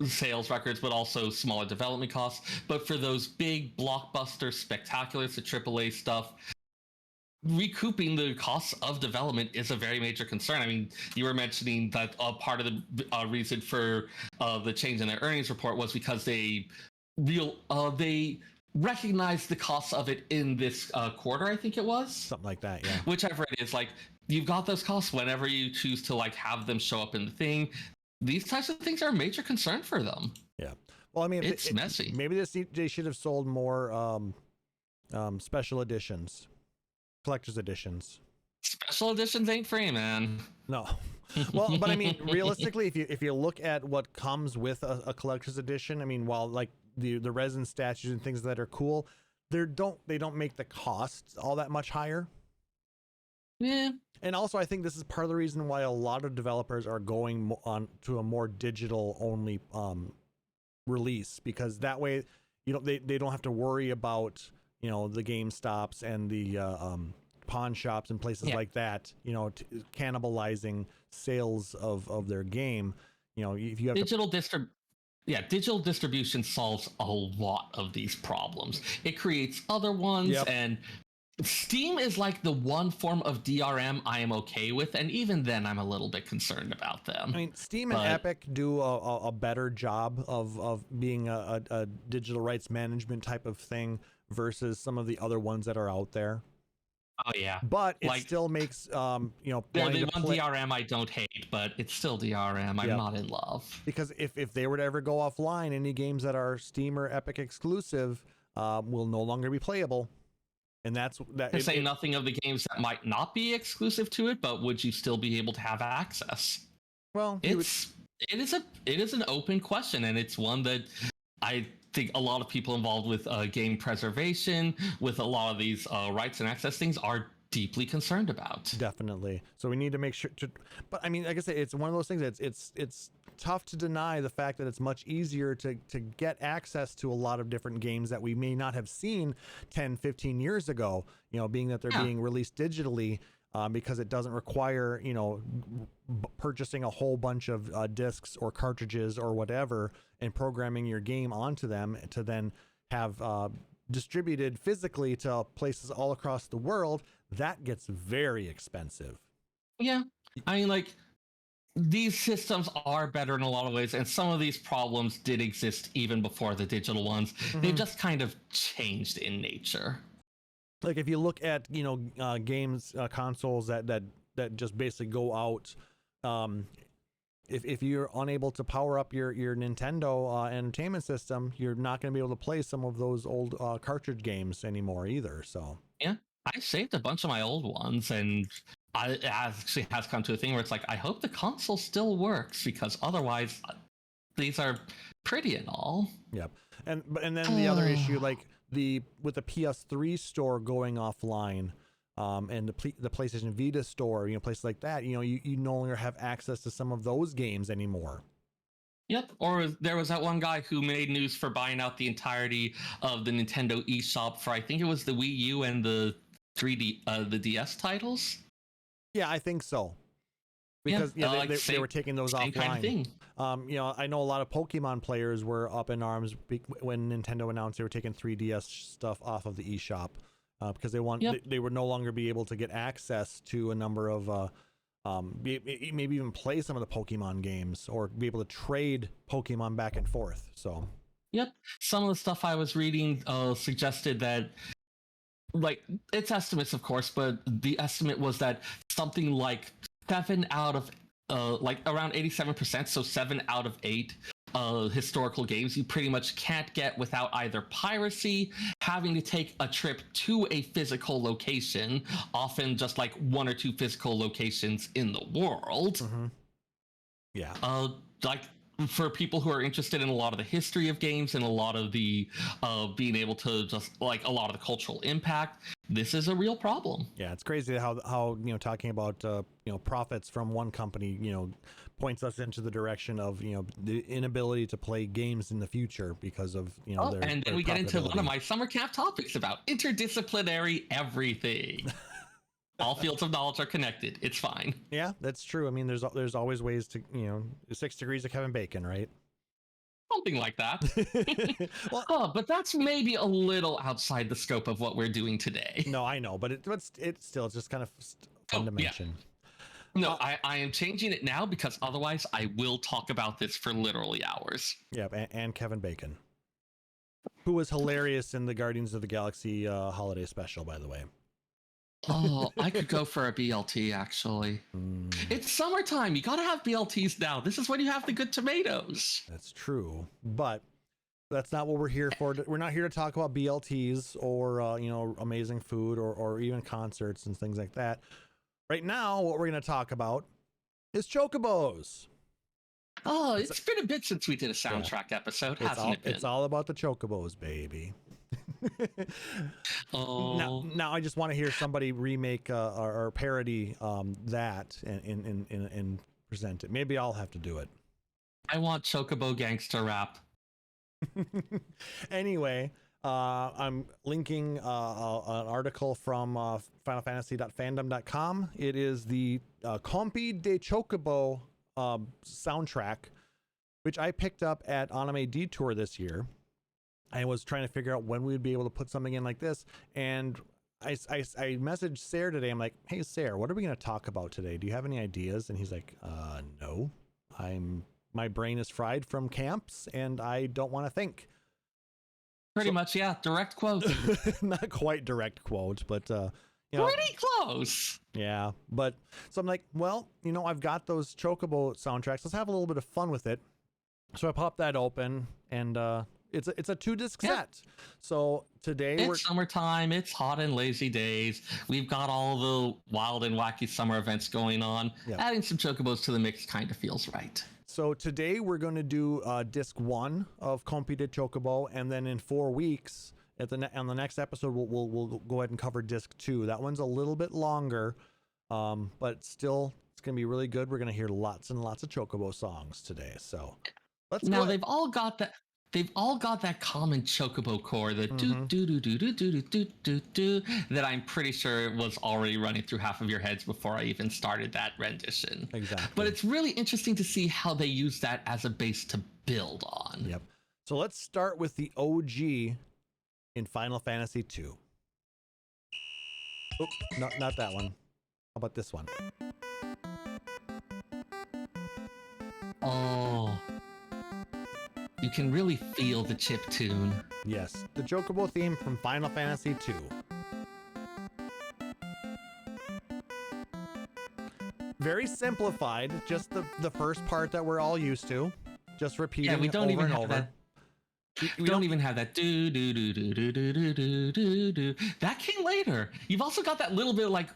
sales records, but also smaller development costs. But for those big blockbuster spectaculars, the AAA stuff, recouping the costs of development is a very major concern. I mean, you were mentioning that part of the reason for the change in their earnings report was because they recognized the costs of it in this quarter, I think it was. Something like that, yeah. Which I've read is like, you've got those costs whenever you choose to like have them show up in the thing. These types of things are a major concern for them. Yeah. Well, I mean, it's messy. Maybe they should have sold more special editions, collector's editions. Special editions ain't free, man. No. Well, but I mean, realistically, if you look at what comes with a collector's edition, I mean, while like the resin statues and things that are cool, they don't make the cost all that much higher. Yeah. And also, I think this is part of the reason why a lot of developers are going on to a more digital only release, because that way, they don't have to worry about the GameStops and the pawn shops and places like that, cannibalizing sales of their game. If you have digital distribution solves a lot of these problems. It creates other ones, and Steam is like the one form of DRM I am okay with, and even then I'm a little bit concerned about them. I mean, Steam and Epic do a better job of being a digital rights management type of thing versus some of the other ones that are out there. Oh yeah, but it like still makes they're wanting the to one play. DRM I don't hate, but it's still DRM. I'm Yep. not in love. Because if they were to ever go offline, any games that are Steam or Epic exclusive will no longer be playable. And that's that. To say nothing of the games that might not be exclusive to it, but would you still be able to have access? Well, it is an open question, and it's one that I think a lot of people involved with game preservation, with a lot of these rights and access things, are deeply concerned about. Definitely. So we need to make sure to. But I mean, like I said, it's one of those things that it's tough to deny the fact that it's much easier to get access to a lot of different games that we may not have seen 10, 15 years ago, being that they're being released digitally, because it doesn't require, purchasing a whole bunch of discs or cartridges or whatever and programming your game onto them to then have distributed physically to places all across the world. That gets very expensive. Yeah. I mean, like, these systems are better in a lot of ways, and some of these problems did exist even before the digital ones. They've just kind of changed in nature. Like if you look at games, consoles that just basically go out, if you're unable to power up your Nintendo entertainment system, you're not going to be able to play some of those old cartridge games anymore either. So yeah, I saved a bunch of my old ones, and it actually has come to a thing where it's like, I hope the console still works, because otherwise these are pretty and all. Yep. And then the other issue, like with the PS3 store going offline, and the PlayStation Vita store, places like that, you no longer have access to some of those games anymore. Yep. Or there was that one guy who made news for buying out the entirety of the Nintendo eShop for, I think it was the Wii U and the 3D, the DS titles. Yeah, I think so. Because they were taking those offline. Kind of thing. I know a lot of Pokemon players were up in arms when Nintendo announced they were taking 3DS stuff off of the eShop, because they would no longer be able to get access to a number of maybe even play some of the Pokemon games or be able to trade Pokemon back and forth. So yep, some of the stuff I was reading suggested that, like, it's estimates of course, but the estimate was that something like 7 out of like around 87%, so 7 out of 8 historical games you pretty much can't get without either piracy, having to take a trip to a physical location, often just like 1 or 2 physical locations in the world. Yeah. Like, for people who are interested in a lot of the history of games and a lot of the being able to just, like, a lot of the cultural impact, this is a real problem. Yeah, it's crazy how talking about profits from one company points us into the direction of the inability to play games in the future because of and then we get into one of my summer camp topics about interdisciplinary everything. All fields of knowledge are connected. It's fine. Yeah, that's true. I mean, there's always ways to 6 degrees of Kevin Bacon, right? Something like that. Well, but that's maybe a little outside the scope of what we're doing today. No, I know, but it's still just kind of fun to mention. Yeah. No, I am changing it now because otherwise I will talk about this for literally hours. Yeah, and Kevin Bacon, who was hilarious in the Guardians of the Galaxy holiday special, by the way. Oh, I could go for a BLT, actually. It's summertime. You gotta have BLTs now. This is when you have the good tomatoes. That's true, but that's not what we're here for. We're not here to talk about BLTs or amazing food or even concerts and things like that. Right now, what we're going to talk about is Chocobos. Oh, it's been a bit since we did a soundtrack episode, hasn't it been? It's all about the Chocobos, baby. Now I just want to hear somebody remake or parody that and present it. Maybe I'll have to do it. I want Chocobo gangster rap. Anyway, I'm linking an article from FinalFantasy.fandom.com. It is the Compi de Chocobo soundtrack, which I picked up at Anime Detour this year. I was trying to figure out when we would be able to put something in like this, and I messaged Seyrr today. I'm like, hey Seyrr, what are we going to talk about today? Do you have any ideas? And he's like, no, my brain is fried from camps and I don't want to think. Pretty much, yeah. Direct quote. Not quite direct quote, but Pretty close. Yeah, but so I'm like, well, I've got those Chocobo soundtracks. Let's have a little bit of fun with it. So I popped that open, and it's a 2-disc set. So today it's summertime. It's hot and lazy days. We've got all the wild and wacky summer events going on. Yep. Adding some Chocobos to the mix kind of feels right. So today we're going to do disc 1 of Compi de Chocobo, and then in 4 weeks on the next episode we'll go ahead and cover disc 2. That one's a little bit longer, but still it's going to be really good. We're going to hear lots and lots of Chocobo songs today. So let's go. They've all got that common Chocobo core, the do do do do do do do do do that I'm pretty sure was already running through half of your heads before I even started that rendition. Exactly. But it's really interesting to see how they use that as a base to build on. Yep. So let's start with the OG in Final Fantasy II. Oh, not that one. How about this one? Oh. You can really feel the chip tune. Yes, the Chocobo theme from Final Fantasy II. Very simplified, just the first part that we're all used to. Just repeating we don't over even and have over. That. We don't even have that do do do do do do do do do. That came later. You've also got that little bit of like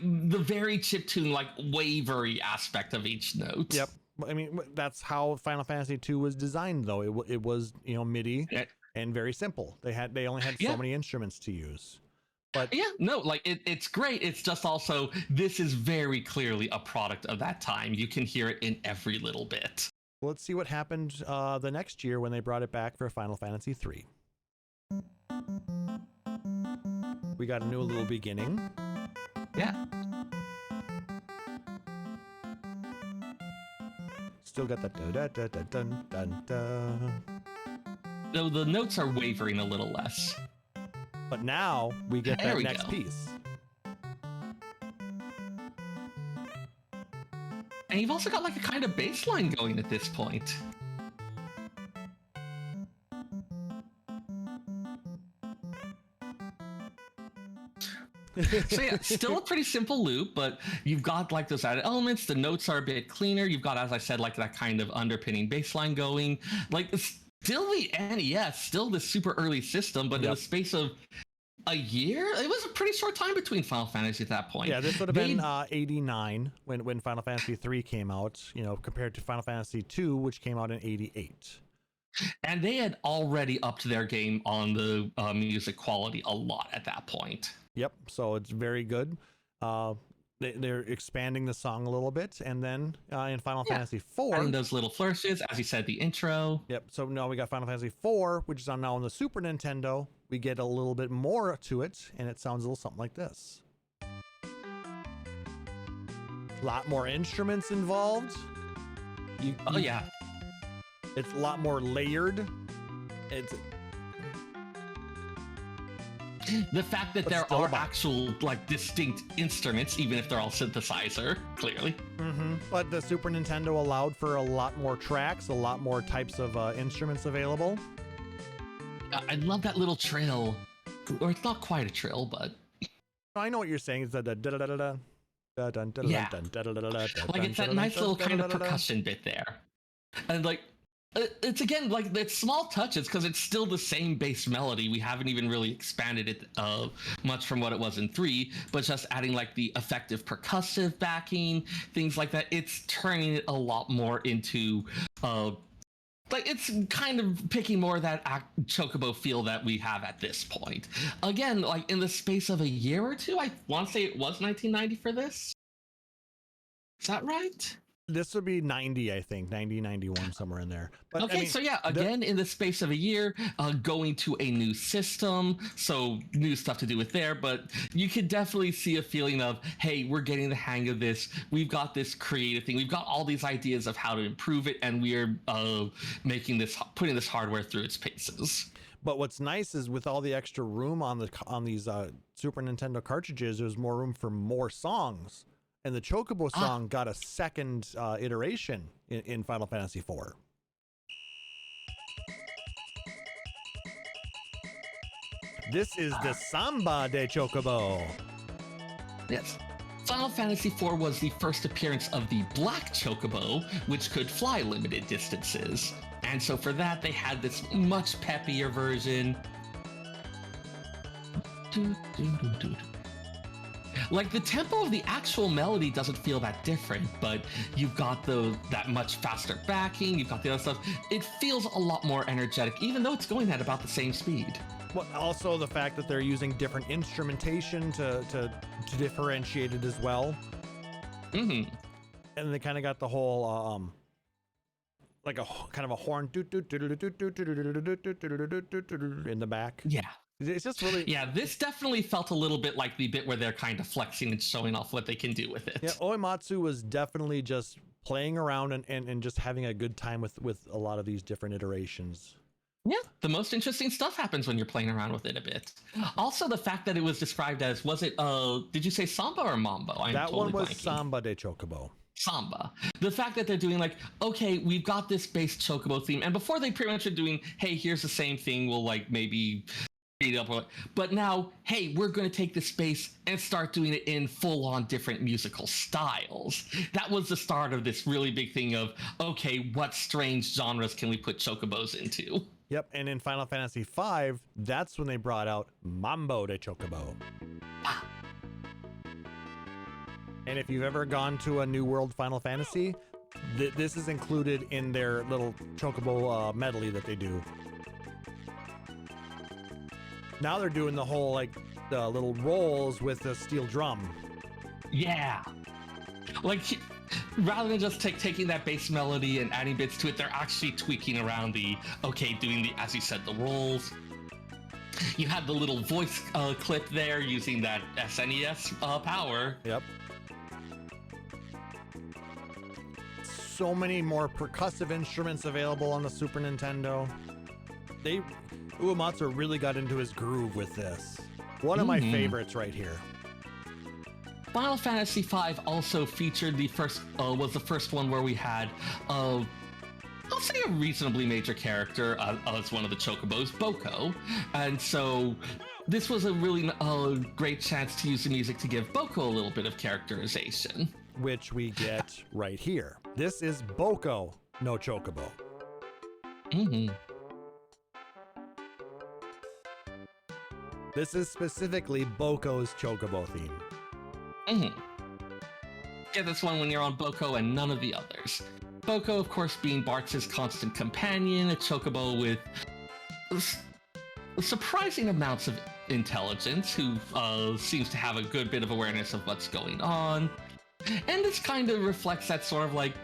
the very chip tune, like wavery aspect of each note. Yep. I mean, that's how Final Fantasy II was designed, though. It was MIDI and very simple. They only had so many instruments to use. But it's great. It's just also this is very clearly a product of that time. You can hear it in every little bit. Let's see what happened the next year when they brought it back for Final Fantasy III. We got a new little beginning. Yeah. Still got that da da da dun dun da. Though the notes are wavering a little less. But now we get that next piece. And you've also got like a kind of bass line going at this point. So yeah, still a pretty simple loop, but you've got like those added elements. The notes are a bit cleaner. You've got, as I said, like that kind of underpinning bass line going. Like still the NES, still the super early system, but in the space of a year, it was a pretty short time between Final Fantasy at that point. Yeah, this would have been 89 when Final Fantasy 3 came out, compared to Final Fantasy 2, which came out in 88. And they had already upped their game on the music quality a lot at that point. Yep, so it's very good. They're expanding the song a little bit, and then in Final Fantasy 4... adding those little flourishes, as you said, the intro. Yep, so now we got Final Fantasy 4, which is now on the Super Nintendo. We get a little bit more to it, and it sounds a little something like this. A lot more instruments involved. It's a lot more layered. The fact that there are actual distinct instruments, even if they're all synthesizer, clearly. But the Super Nintendo allowed for a lot more tracks, a lot more types of instruments available. I love that little trill, or it's not quite a trill, but I know what you're saying. It's the it's that nice little kind of percussion bit there, and it's again it's small touches because it's still the same bass melody. We haven't even really expanded it much from what it was in 3, but just adding the effective percussive backing, things like that. It's turning it a lot more into it's kind of picking more of that Chocobo feel that we have at this point. Again, in the space of a year or two, I want to say it was 1990 for this. Is that right? This would be 90, I think, 90, 91, somewhere in there. But, okay, so yeah, again, in the space of a year, going to a new system, so new stuff to do with there, but you could definitely see a feeling of, hey, we're getting the hang of this, we've got this creative thing, we've got all these ideas of how to improve it, and we're putting this hardware through its paces. But what's nice is with all the extra room on these Super Nintendo cartridges, there's more room for more songs. And the Chocobo song got a second iteration in Final Fantasy IV. This is the Samba de Chocobo. Yes. Final Fantasy IV was the first appearance of the Black Chocobo, which could fly limited distances. And so for that, they had this much peppier version. Like, the tempo of the actual melody doesn't feel that different, but you've got that much faster backing, you've got the other stuff. It feels a lot more energetic, even though it's going at about the same speed. Well, also the fact that they're using different instrumentation to differentiate it as well. Mm-hmm. And they kind of got the whole like a kind of a horn in the back. Yeah. It's just really... Yeah, this definitely felt a little bit like the bit where they're kind of flexing and showing off what they can do with it. Yeah, Uematsu was definitely just playing around and just having a good time with a lot of these different iterations. Yeah, the most interesting stuff happens when you're playing around with it a bit. Also, the fact that it was described as, was it, did you say Samba or Mambo? That one was Samba de Chocobo. Samba. The fact that they're doing like, okay, we've got this base Chocobo theme, and before they pretty much are doing, hey, here's the same thing, we'll like maybe speed up, but now, hey, we're going to take this space and start doing it in full-on different musical styles. That was the start of this really big thing of, okay, what strange genres can we put Chocobos into? Yep, and in Final Fantasy V, that's when they brought out Mambo de Chocobo. Ah. And if you've ever gone to a New World Final Fantasy, this is included in their little Chocobo medley that they do. Now they're doing the whole, like, the little rolls with the steel drum. Yeah. Like, rather than just taking that bass melody and adding bits to it, they're actually tweaking around doing the, as you said, the rolls. You had the little voice clip there using that SNES power. Yep. So many more percussive instruments available on the Super Nintendo. Uematsu really got into his groove with this. One of my favorites right here. Final Fantasy V also featured was the first one where we had, I'll say a reasonably major character as one of the Chocobos, Boko. And so this was a really great chance to use the music to give Boko a little bit of characterization. Which we get right here. This is Boko no Chocobo. Mm-hmm. This is specifically Boko's Chocobo theme. Mm-hmm. Get this one when you're on Boko and none of the others. Boko, of course, being Bartz's constant companion, a Chocobo with surprising amounts of intelligence, who seems to have a good bit of awareness of what's going on. And this kind of reflects that sort of like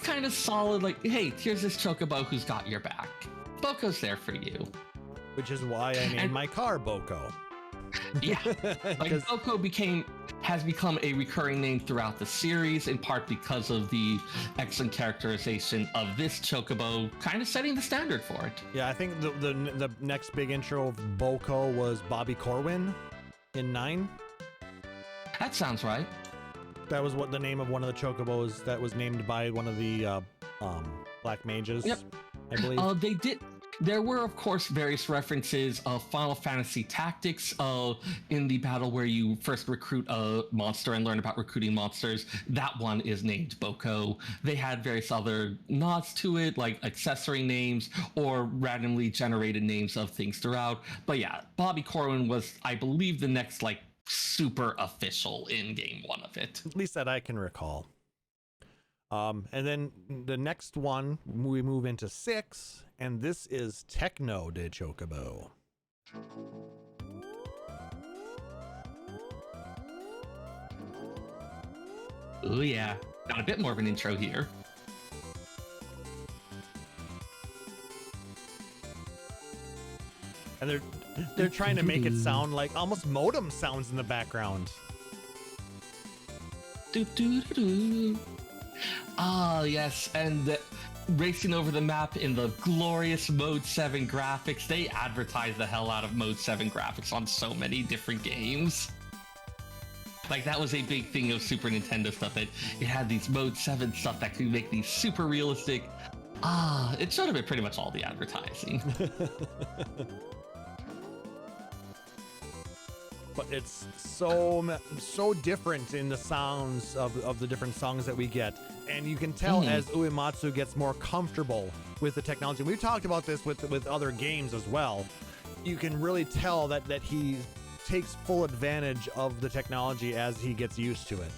kind of solid, like, hey, here's this Chocobo who's got your back. Boko's there for you. Which is why I named my car Boko. Yeah, like Boko has become a recurring name throughout the series, in part because of the excellent characterization of this Chocobo, kind of setting the standard for it. Yeah, I think the next big intro of Boko was Bobby Corwin in 9. That sounds right. That was what the name of one of the Chocobos that was named by one of the Black Mages. Yep. I believe. They did. There were, of course, various references of Final Fantasy Tactics in the battle where you first recruit a monster and learn about recruiting monsters. That one is named Boko. They had various other nods to it, like accessory names or randomly generated names of things throughout. But yeah, Bobby Corwin was, I believe, the next, like, super official in-game one of it. At least that I can recall. And then the next one, we move into 6, and this is Techno de Chocobo. Oh yeah, got a bit more of an intro here. And they're trying to make it sound like almost modem sounds in the background. Ah, yes, and racing over the map in the glorious Mode 7 graphics. They advertise the hell out of Mode 7 graphics on so many different games. Like, that was a big thing of Super Nintendo stuff, that it had these Mode 7 stuff that could make these super realistic. It should have been pretty much all the advertising. but it's so different in the sounds of the different songs that we get, and you can tell as Uematsu gets more comfortable with the technology. We've talked about this with other games as well. You can really tell that he takes full advantage of the technology as he gets used to it.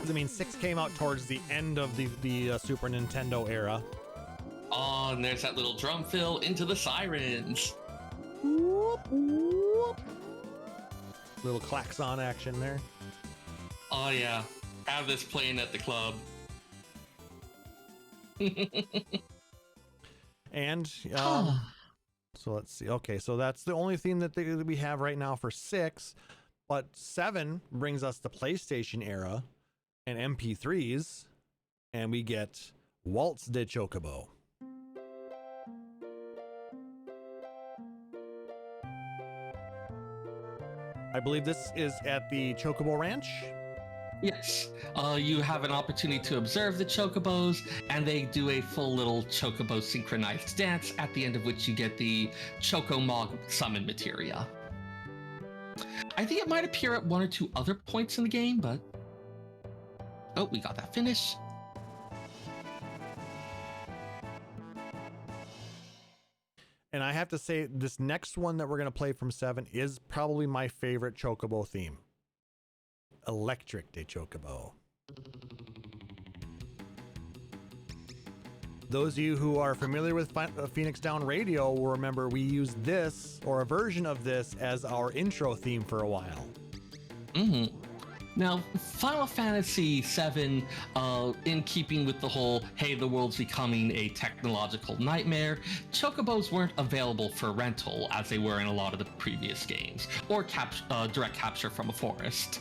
I mean, 6 came out towards the end of the Super Nintendo era. Oh, and there's that little drum fill into the sirens. Whoop, whoop. Little klaxon action there. Oh yeah, have this playing at the club. And so let's see. Okay, so that's the only theme that we have right now for 6, but 7 brings us the PlayStation era and MP3s, and we get Waltz de Chocobo. I believe this is at the Chocobo Ranch. Yes, you have an opportunity to observe the Chocobos, and they do a full little Chocobo synchronized dance, at the end of which you get the Chocomog summon materia. I think it might appear at 1 or 2 other points in the game, but... Oh, we got that finish. And I have to say, this next one that we're going to play from 7 is probably my favorite Chocobo theme. Electric de Chocobo. Those of you who are familiar with Phoenix Down Radio will remember we used this, or a version of this, as our intro theme for a while. Now, Final Fantasy VII, in keeping with the whole, hey, the world's becoming a technological nightmare, Chocobos weren't available for rental as they were in a lot of the previous games, or direct capture from a forest.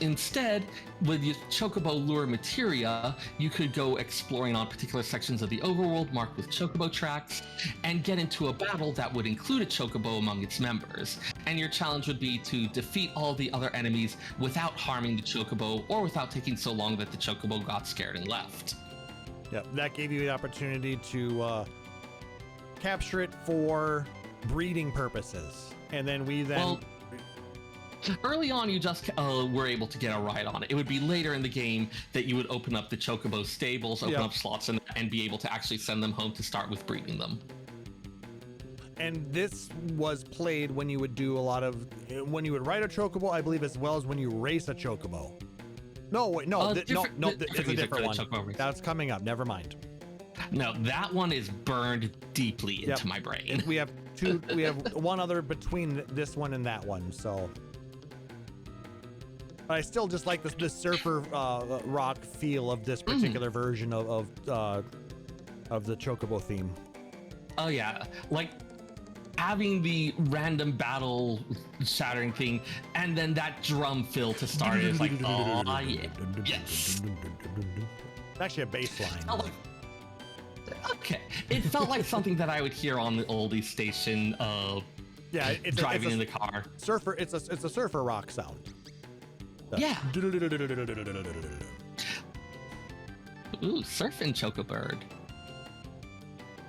Instead, with your Chocobo lure materia, you could go exploring on particular sections of the overworld marked with Chocobo tracks and get into a battle that would include a Chocobo among its members. And your challenge would be to defeat all the other enemies without harming the Chocobo, or without taking so long that the Chocobo got scared and left. Yeah, that gave you the opportunity to capture it for breeding purposes. And then early on, you just were able to get a ride on it. It would be later in the game that you would open up the Chocobo stables, open up slots, and be able to actually send them home to start with breeding them. And this was played when you would do when you would ride a Chocobo, I believe, as well as when you race a Chocobo. No, wait, no, it's a different one. That's coming up. Never mind. No, that one is burned deeply into my brain. We have one other between this one and that one, so. But I still just like the surfer rock feel of this particular version of the Chocobo theme. Oh yeah, like having the random battle shattering thing, and then that drum fill to start it is like, oh yeah, yes. It's actually a bass line. Okay, it felt like something that I would hear on the oldie station. Driving in the car. It's a surfer rock sound. Yeah. Ooh, surfing Chocobird.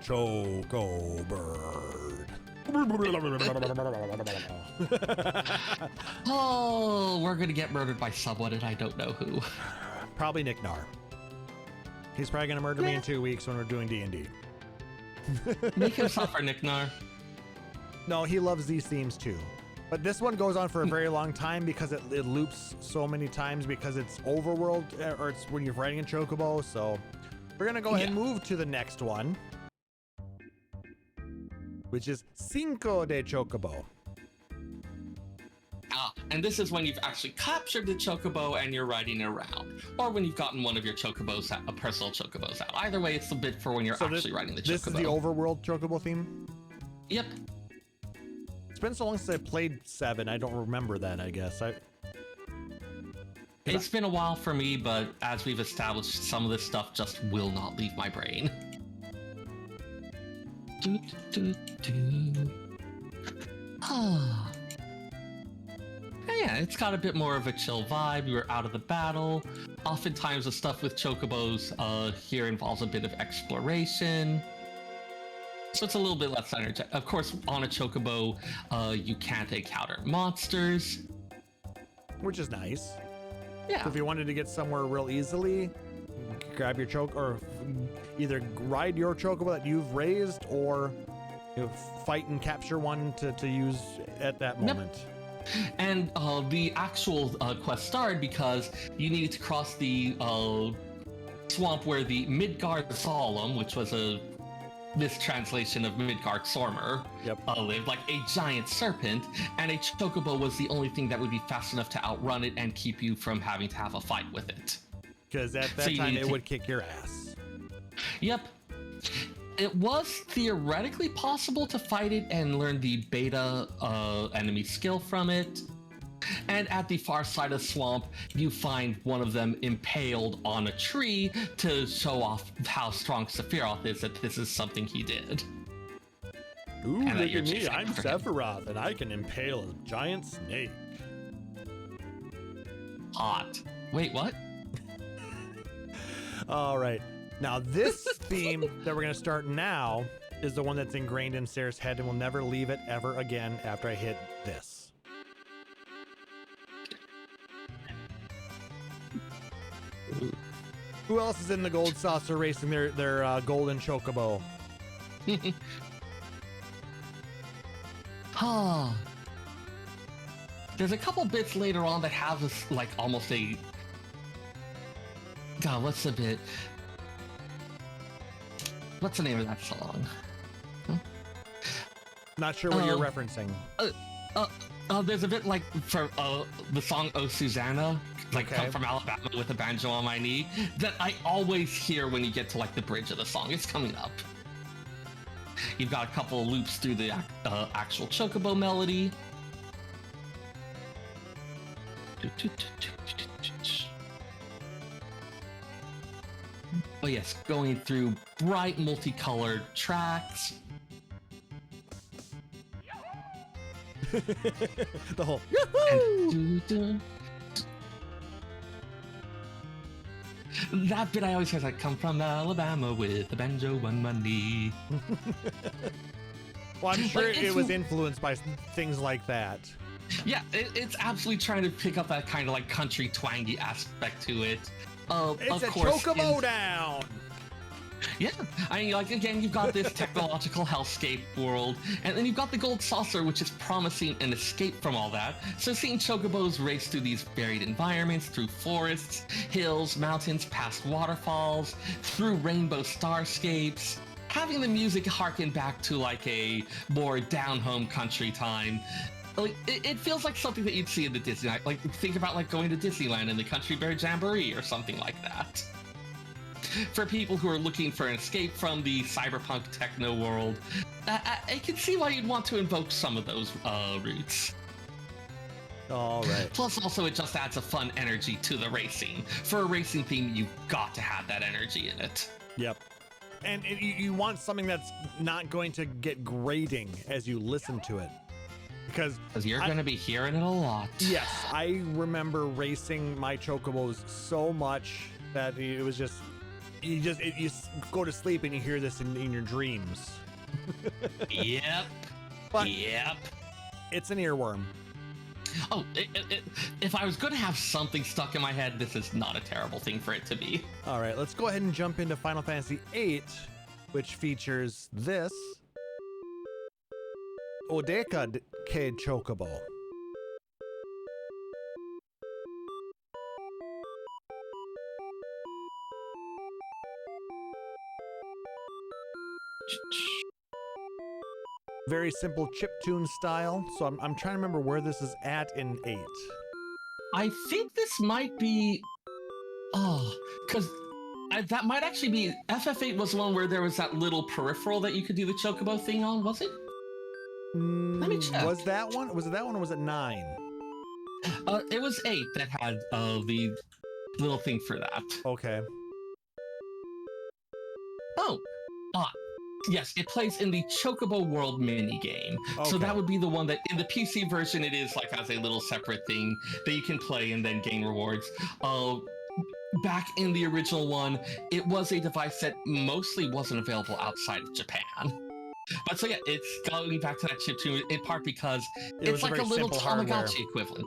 Chocobird. Oh, we're gonna get murdered by someone, and I don't know who. Probably Nick Nar. He's probably gonna murder me in 2 weeks when we're doing D&D. Make him suffer, Nick Nar. No, he loves these themes too. But this one goes on for a very long time because it loops so many times because it's overworld, or it's when you're riding a Chocobo. So we're going to go ahead and move to the next one, which is Cinco de Chocobo. And this is when you've actually captured the Chocobo and you're riding around, or when you've gotten one of your Chocobos out, personal Chocobos out. Either way, it's a bit for when you're actually riding the Chocobo. This is the overworld Chocobo theme? Yep. It's been so long since I played 7, I don't remember that, I guess. It's been a while for me, but as we've established, some of this stuff just will not leave my brain. Yeah, it's got a bit more of a chill vibe. We were out of the battle. oftentimes the stuff with Chocobos here involves a bit of exploration. So it's a little bit less energetic. Of course, on a Chocobo, you can't encounter monsters. Which is nice. Yeah. So if you wanted to get somewhere real easily, grab your or either ride your Chocobo that you've raised, or fight and capture one to use at that moment. Yep. And the actual quest started because you needed to cross the swamp where the Midgard Solemn, which was a mistranslation of Midgard Sormer, lived, like a giant serpent, and a Chocobo was the only thing that would be fast enough to outrun it and keep you from having to have a fight with it. Because at that time it would kick your ass. Yep. It was theoretically possible to fight it and learn the beta enemy skill from it. And at the far side of the swamp, you find one of them impaled on a tree to show off how strong Sephiroth is, that this is something he did. Ooh, look at me, I'm Sephiroth, and I can impale a giant snake. Hot. Wait, what? All right. Now, this theme that we're going to start now is the one that's ingrained in Seyrr's head and will never leave it ever again after I hit this. Who else is in the gold saucer racing their golden Chocobo? There's a couple bits later on that have this, like, almost a... God, what's the bit? What's the name of that song? Not sure what you're referencing. There's a bit like for the song "Oh Susanna," like Okay. "Come from Alabama with a banjo on my knee," that I always hear when you get to like the bridge of the song. It's coming up. You've got a couple of loops through the actual Chocobo melody. Oh yes, going through bright multicolored tracks. The whole that bit I always say, like, "Come from Alabama with a banjo on my knee." Well, I'm sure Like, it was influenced by things like that. Yeah, it's absolutely trying to pick up that kind of like country twangy aspect to it. It's of a course, Chocobo down! Yeah, I mean, like, again, you've got this technological hellscape world, and then you've got the gold saucer, which is promising an escape from all that. So seeing Chocobos race through these varied environments, through forests, hills, mountains, past waterfalls, through rainbow starscapes, having the music harken back to like a more down-home country time. Like, it feels like something that you'd see in the Disneyland. Like, think about like going to Disneyland in the Country Bear Jamboree or something like that. For people who are looking for an escape from the cyberpunk techno world, I can see why you'd want to invoke some of those roots. All right. Plus, also, it just adds a fun energy to the racing. For a racing theme, you've got to have that energy in it. Yep. And you want something that's not going to get grating as you listen to it. Because you're going to be hearing it a lot. Yes, I remember racing my Chocobos so much that it was just... You go to sleep and you hear this in your dreams. Yep. But yep. It's an earworm. Oh, if I was going to have something stuck in my head, this is not a terrible thing for it to be. All right, let's go ahead and jump into Final Fantasy VIII, which features this Odeka K Chocobo. Very simple chiptune style, so I'm trying to remember where this is at in 8. I think this might be... because that might actually be... FF8 was one where there was that little peripheral that you could do the Chocobo thing on, was it? Let me check. Was that one? Was it that one or was it 9? It was 8 that had the little thing for that. Okay. Oh, yes, it plays in the Chocobo World minigame. Okay. So that would be the one that in the PC version it is like as a little separate thing that you can play and then gain rewards. back in the original one, it was a device that mostly wasn't available outside of Japan. But so yeah, it's going back to that chip tune in part because it's like a little Tamagotchi equivalent.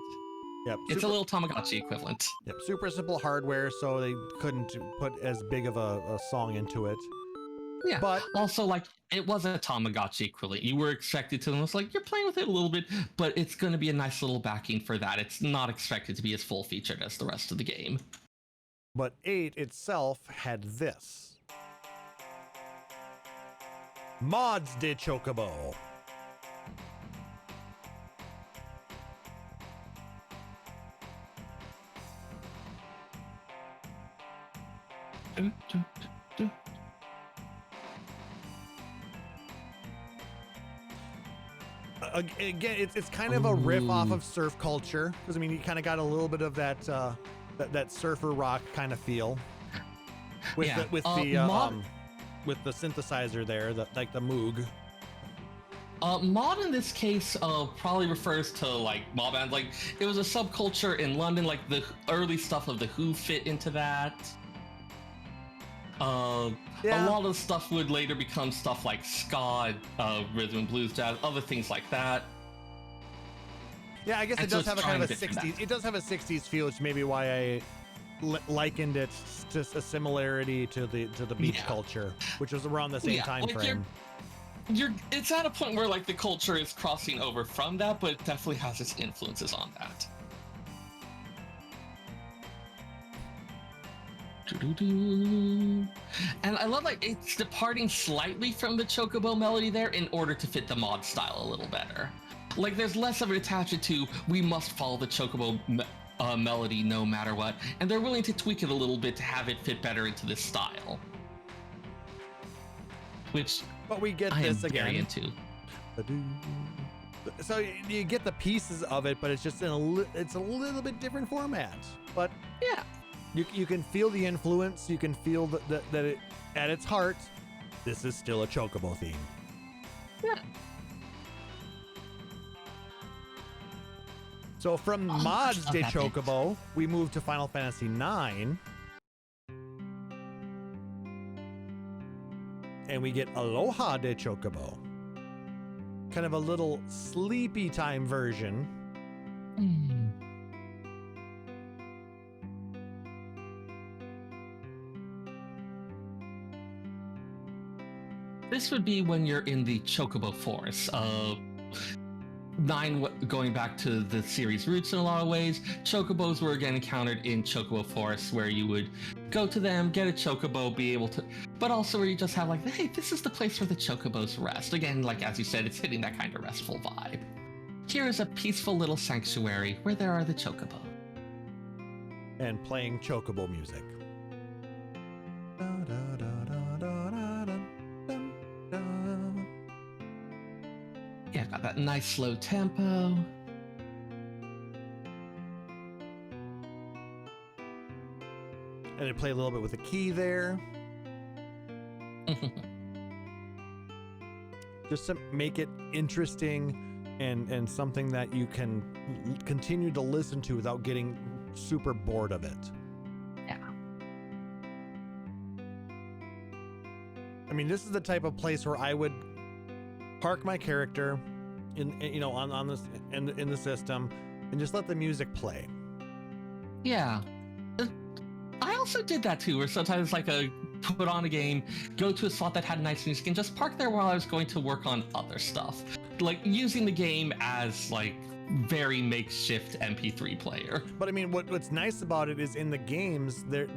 Yep. It's a little Tamagotchi equivalent. Yep. Super simple hardware, so they couldn't put as big of a song into it. Yeah. But also, like, it was a Tamagotchi equivalent. You were expected to, it's like, you're playing with it a little bit, but it's going to be a nice little backing for that. It's not expected to be as full featured as the rest of the game. But 8 itself had this. Mods de Chocobo. Again, it's kind of a riff off of surf culture, because I mean you kind of got a little bit of that that surfer rock kind of feel with with the synthesizer there, like the Moog. Mod in this case probably refers to like mob bands. Like it was a subculture in London, like the early stuff of the Who fit into that. A lot of stuff would later become stuff like ska, rhythm and blues, jazz, other things like that. Yeah, I guess it does have a kind of a 60s. It does have a 60s feel, which may be why I likened it to a similarity to the beach culture, which was around the same time frame. It's at a point where like the culture is crossing over from that, but it definitely has its influences on that. And I love like it's departing slightly from the Chocobo melody there in order to fit the mod style a little better. Like there's less of an attachment to we must follow the Chocobo melody no matter what, and they're willing to tweak it a little bit to have it fit better into this style. But we get this again. Very into. So you get the pieces of it, but it's just it's a little bit different format. But yeah. You can feel the influence. You can feel that it, at its heart, this is still a Chocobo theme. Yeah. So from Mods de Chocobo, we move to Final Fantasy IX. And we get Aloha de Chocobo. Kind of a little sleepy time version. This would be when you're in the Chocobo Forest. 9 going back to the series roots in a lot of ways. Chocobos were again encountered in Chocobo Forests where you would go to them, get a Chocobo, be able to, but also where you just have like, hey, this is the place where the Chocobos rest. Again, like as you said, it's hitting that kind of restful vibe. Here is a peaceful little sanctuary where there are the Chocobo. And playing Chocobo music. Yeah, got that nice slow tempo. And they play a little bit with the key there. Just to make it interesting and something that you can continue to listen to without getting super bored of it. Yeah. I mean, this is the type of place where I would park my character on this in the system and just let the music play. Yeah. I also did that too, where sometimes like put on a game, go to a slot that had nice music and just park there while I was going to work on other stuff. Like using the game as like very makeshift MP3 player. But I mean, what's nice about it is in the games, the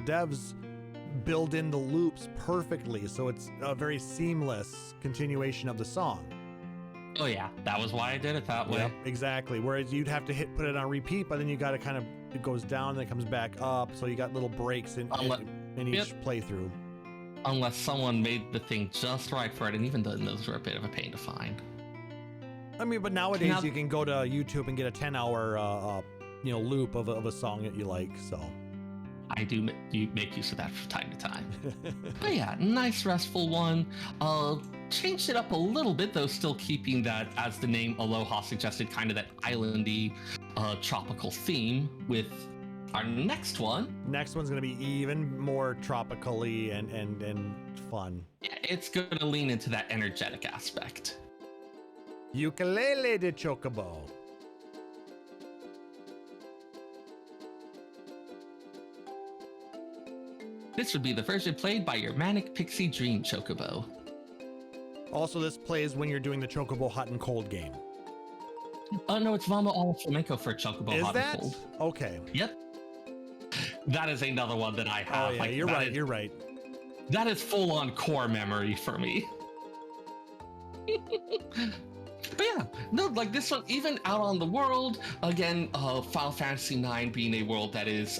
devs build in the loops perfectly, so it's a very seamless continuation of the song. Oh yeah, that was why I did it that way. Yep, exactly. Whereas you'd have to put it on repeat, but then you got to kind of, it goes down, then it comes back up, so you got little breaks in each playthrough. Unless someone made the thing just right for it, and even then those were a bit of a pain to find. I mean, but nowadays you can go to YouTube and get a 10-hour loop of a song that you like, so. I do make use of that from time to time. But yeah, nice restful one. Changed it up a little bit though, still keeping that, as the name Aloha suggested, kind of that islandy tropical theme with Our next one. Next one's gonna be even more tropically and fun. Yeah, it's gonna lean into that energetic aspect. Ukulele de Chocobo. This would be the version played by your Manic Pixie Dream Chocobo. Also, this plays when you're doing the Chocobo hot and cold game. Oh no, it's Vamos al Flamenco for Chocobo Is hot that? and cold. Okay. Yep. That is another one that I have. Oh yeah, you're right. You're right. That is full on core memory for me. But yeah, no, like this one, even out on the world, again, Final Fantasy IX being a world that is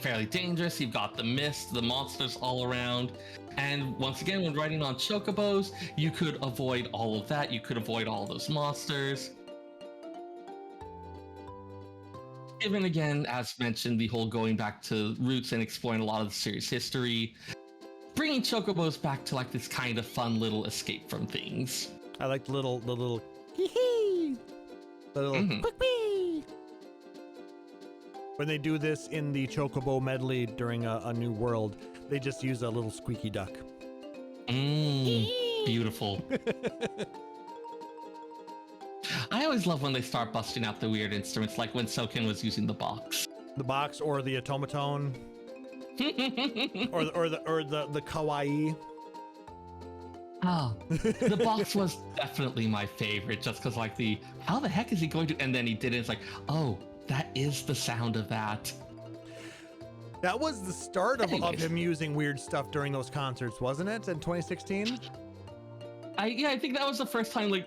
fairly dangerous. You've got the mist, the monsters all around. And once again, when riding on Chocobos, you could avoid all of that. You could avoid all those monsters. Given again, as mentioned, the whole going back to roots and exploring a lot of the series history, bringing Chocobos back to like this kind of fun little escape from things. I like the little hee-hee, the little quick wee. When they do this in the Chocobo medley during a new world, they just use a little squeaky duck. Beautiful. I always love when they start busting out the weird instruments, like when Soken was using the box. The box or the automaton. or the kawaii. Oh, the box was definitely my favorite, just because like how the heck is he going to, and then he did it, it's like, oh, that is the sound of that. That was the start of him using weird stuff during those concerts, wasn't it, in 2016? I think that was the first time, like,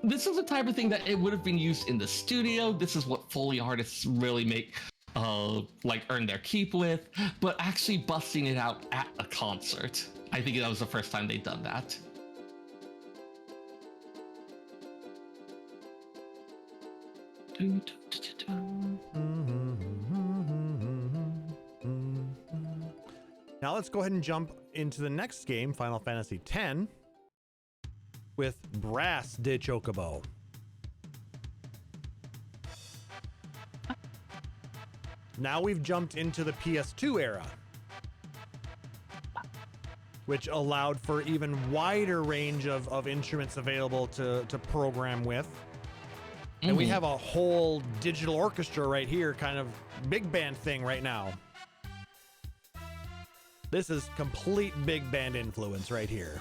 this is the type of thing that it would have been used in the studio. This is what Foley artists really make, earn their keep with, but actually busting it out at a concert. I think that was the first time they'd done that. Now let's go ahead and jump into the next game, Final Fantasy X, with Brass de Chocobo. Now we've jumped into the PS2 era, which allowed for even wider range of instruments available to program with. And we have a whole digital orchestra right here, kind of big band thing right now. This is complete big band influence right here.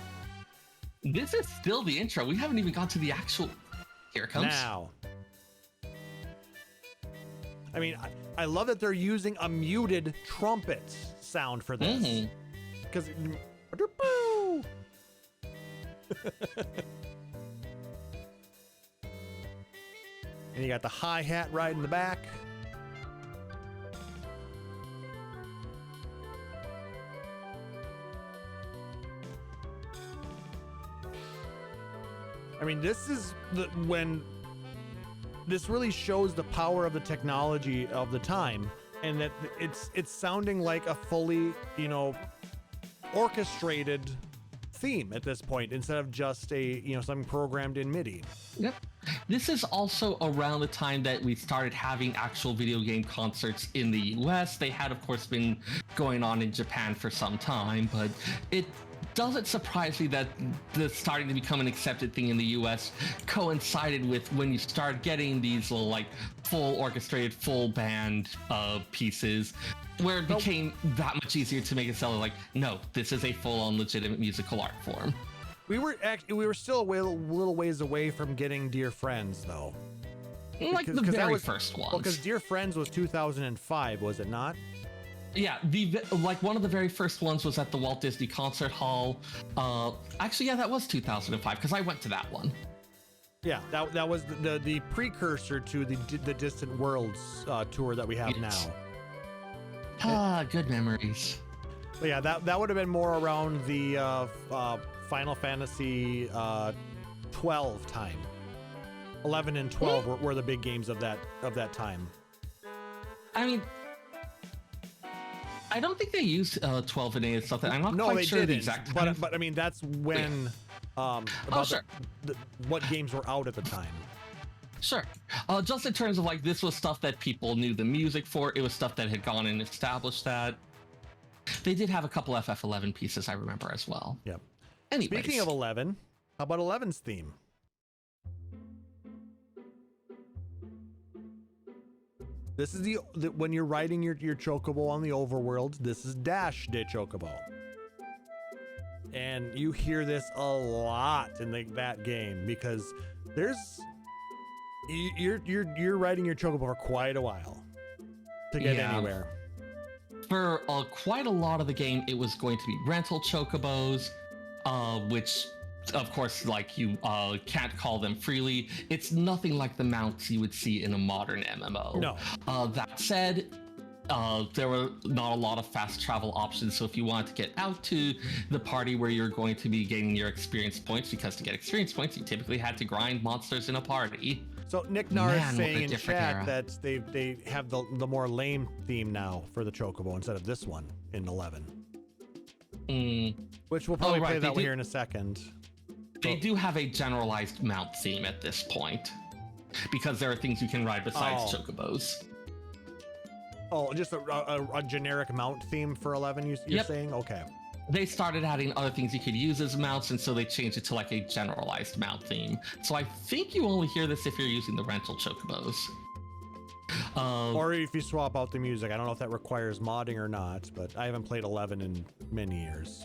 This is still the intro. We haven't even got to the actual... Here it comes. Now. I mean, I love that they're using a muted trumpet sound for this. Because... And you got the hi-hat right in the back. I mean, this is when this really shows the power of the technology of the time, and that it's sounding like a fully, orchestrated theme at this point instead of just something programmed in MIDI. Yep. This is also around the time that we started having actual video game concerts in the US. They had, of course, been going on in Japan for some time, but it doesn't surprise me that the starting to become an accepted thing in the US coincided with when you start getting these little full orchestrated, full band pieces, where it became that much easier to make it sound like, no, this is a full-on legitimate musical art form. We were still a little ways away from getting Dear Friends, though. Like the very first ones. Well, because Dear Friends was 2005, was it not? Yeah, one of the very first ones was at the Walt Disney Concert Hall. Actually, yeah, that was 2005 because I went to that one. Yeah, that was the precursor to the Distant Worlds tour that we have now. Good memories. But yeah, that would have been more around the Final Fantasy 12 time. 11 and 12 were the big games of that time. I mean, I don't think they used 12 and 8 and stuff. I'm not quite sure the exact time. But I mean, that's when what games were out at the time. Sure. Just in terms of like, this was stuff that people knew the music for. It was stuff that had gone and established that. They did have a couple FF11 pieces, I remember, as well. Yep. Anyways. Speaking of 11, how about 11's theme? This is the when you're riding your Chocobo on the overworld, this is Dash de Chocobo. And you hear this a lot in that game because you're riding your Chocobo for quite a while to get anywhere. For quite a lot of the game, it was going to be rental Chocobos, which, of course, like you can't call them freely. It's nothing like the mounts you would see in a modern MMO. No. That said, there were not a lot of fast travel options, so if you wanted to get out to the party where you're going to be gaining your experience points, because to get experience points, you typically had to grind monsters in a party. So Nick Nar is saying in chat era. That they have the more lame theme now for the Chocobo instead of this one in 11. Which we'll probably play that one here in a second. They do have a generalized mount theme at this point, because there are things you can ride besides Chocobos. Oh, just a generic mount theme for 11, you're saying? Okay. They started adding other things you could use as mounts, and so they changed it to like a generalized mount theme. So I think you only hear this if you're using the rental Chocobos. Or if you swap out the music. I don't know if that requires modding or not, but I haven't played 11 in many years.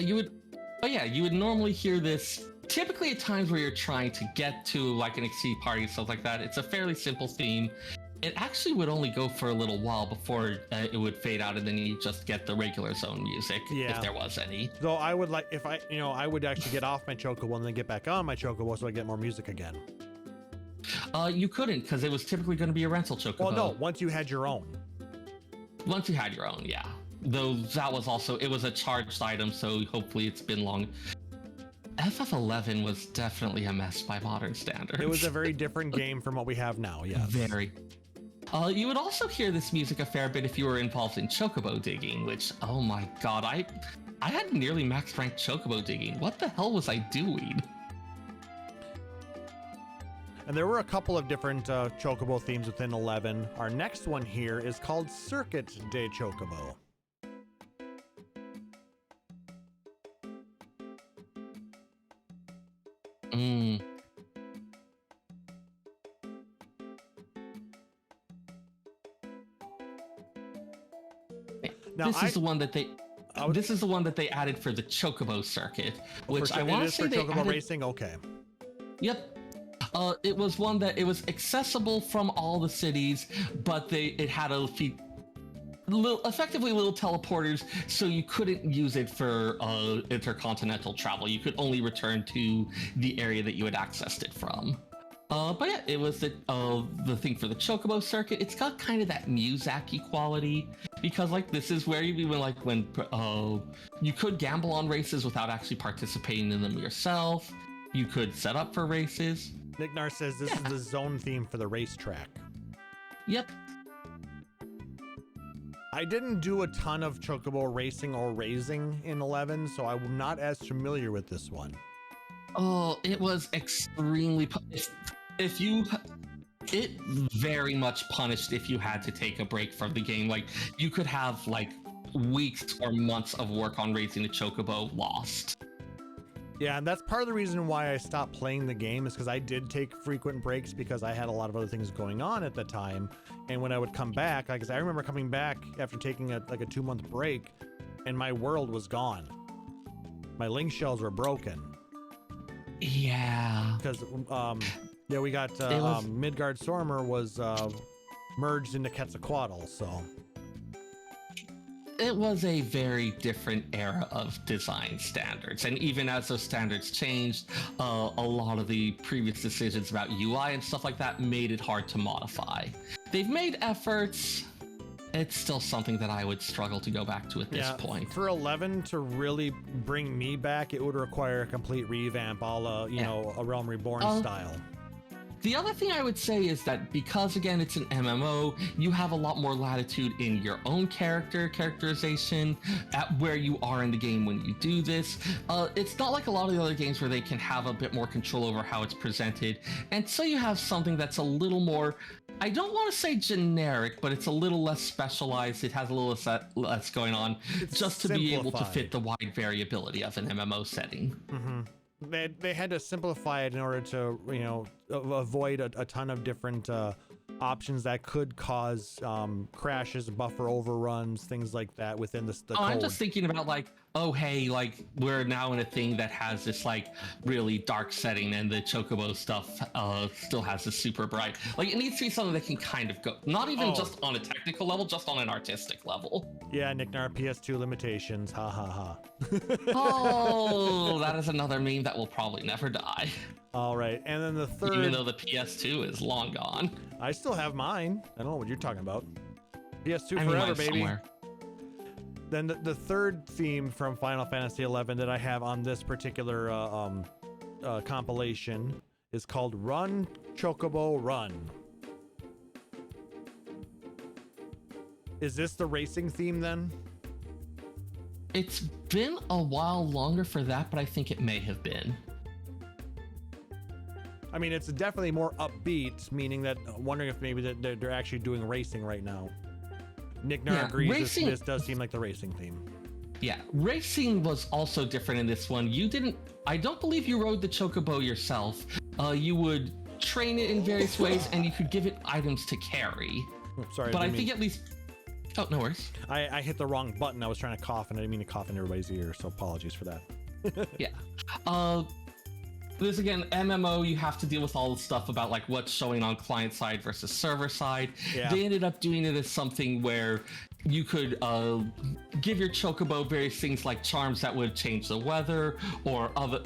You would normally hear this typically at times where you're trying to get to like an exceed party, stuff like that. It's a fairly simple theme. It actually would only go for a little while before it would fade out, and then you just get the regular zone music, if there was any. Though I would like, if I would actually get off my Chocobo and then get back on my Chocobo so I get more music again. You couldn't, because it was typically going to be a rental Chocobo. Well, no, once you had your own. Once you had your own, yeah. Though that was also, it was a charged item, so hopefully it's been long. FF11 was definitely a mess by modern standards. It was a very different game from what we have now, yes. Very. You would also hear this music a fair bit if you were involved in Chocobo digging, which, oh my god, I had nearly max ranked Chocobo digging. What the hell was I doing? And there were a couple of different Chocobo themes within 11. Our next one here is called Circuit de Chocobo. Now, this is the one that they added for the Chocobo circuit, which I want to say they Chocobo added... racing. Okay. Yep. It was one that it was accessible from all the cities, but it had effectively little teleporters, so you couldn't use it for intercontinental travel. You could only return to the area that you had accessed it from. But yeah, it was the thing for the Chocobo circuit. It's got kind of that Muzaki quality, because like this is where you even like when you could gamble on races without actually participating in them yourself. You could set up for races. Nick Nar says this is the zone theme for the racetrack. Yep. I didn't do a ton of Chocobo racing or raising in 11, so I'm not as familiar with this one. Oh, it was extremely... It very much punished if you had to take a break from the game. Like, you could have, like, weeks or months of work on raising the Chocobo lost. Yeah, and that's part of the reason why I stopped playing the game, is because I did take frequent breaks because I had a lot of other things going on at the time. And when I would come back, like I remember coming back after taking a 2-month break, and my world was gone. My link shells were broken. Yeah. Because we got Midgard Stormer was merged into Quetzalcoatl, so. It was a very different era of design standards, and even as those standards changed, a lot of the previous decisions about UI and stuff like that made it hard to modify. They've made efforts. It's still something that I would struggle to go back to at this point. For 11 to really bring me back, it would require a complete revamp, a la, a Realm Reborn style. The other thing I would say is that because, again, it's an MMO, you have a lot more latitude in your own characterization, at where you are in the game when you do this. It's not like a lot of the other games where they can have a bit more control over how it's presented. And so you have something that's a little more, I don't want to say generic, but it's a little less specialized. It has a little less going on, it's just to be able to simplified. fit the wide variability of an MMO setting. Mm-hmm. They had to simplify it in order to, you know, avoid a ton of different options that could cause crashes, buffer overruns, things like that within the code. I'm just thinking about like, oh hey, like we're now in a thing that has this like really dark setting, and the Chocobo stuff still has this super bright. Like it needs to be something that can kind of go, not even just on a technical level, just on an artistic level. Yeah, Nick Nar, PS2 limitations, ha ha ha. Oh, that is another meme that will probably never die. All right, and then the third, Even though the PS2 is long gone. I still have mine. I don't know what you're talking about. PS2 I mean, forever, mine's baby. somewhere. Then the third theme from Final Fantasy XI that I have on this particular compilation is called Run, Chocobo, Run. Is this the racing theme then? It's been a while longer for that, but I think it may have been. I mean, it's definitely more upbeat, meaning that wondering if maybe that they're actually doing racing right now. Nick Nar agrees racing, this does seem like the racing theme. Yeah, racing was also different in this one. I don't believe you rode the Chocobo yourself. You would train it in various ways, and you could give it items to carry. Oh, sorry, but I think at least... Oh, no worries. I hit the wrong button. I was trying to cough, and I didn't mean to cough in everybody's ear, so apologies for that. Yeah. This again, MMO, you have to deal with all the stuff about like what's showing on client side versus server side. Yeah. They ended up doing it as something where you could give your Chocobo various things like charms that would change the weather, or other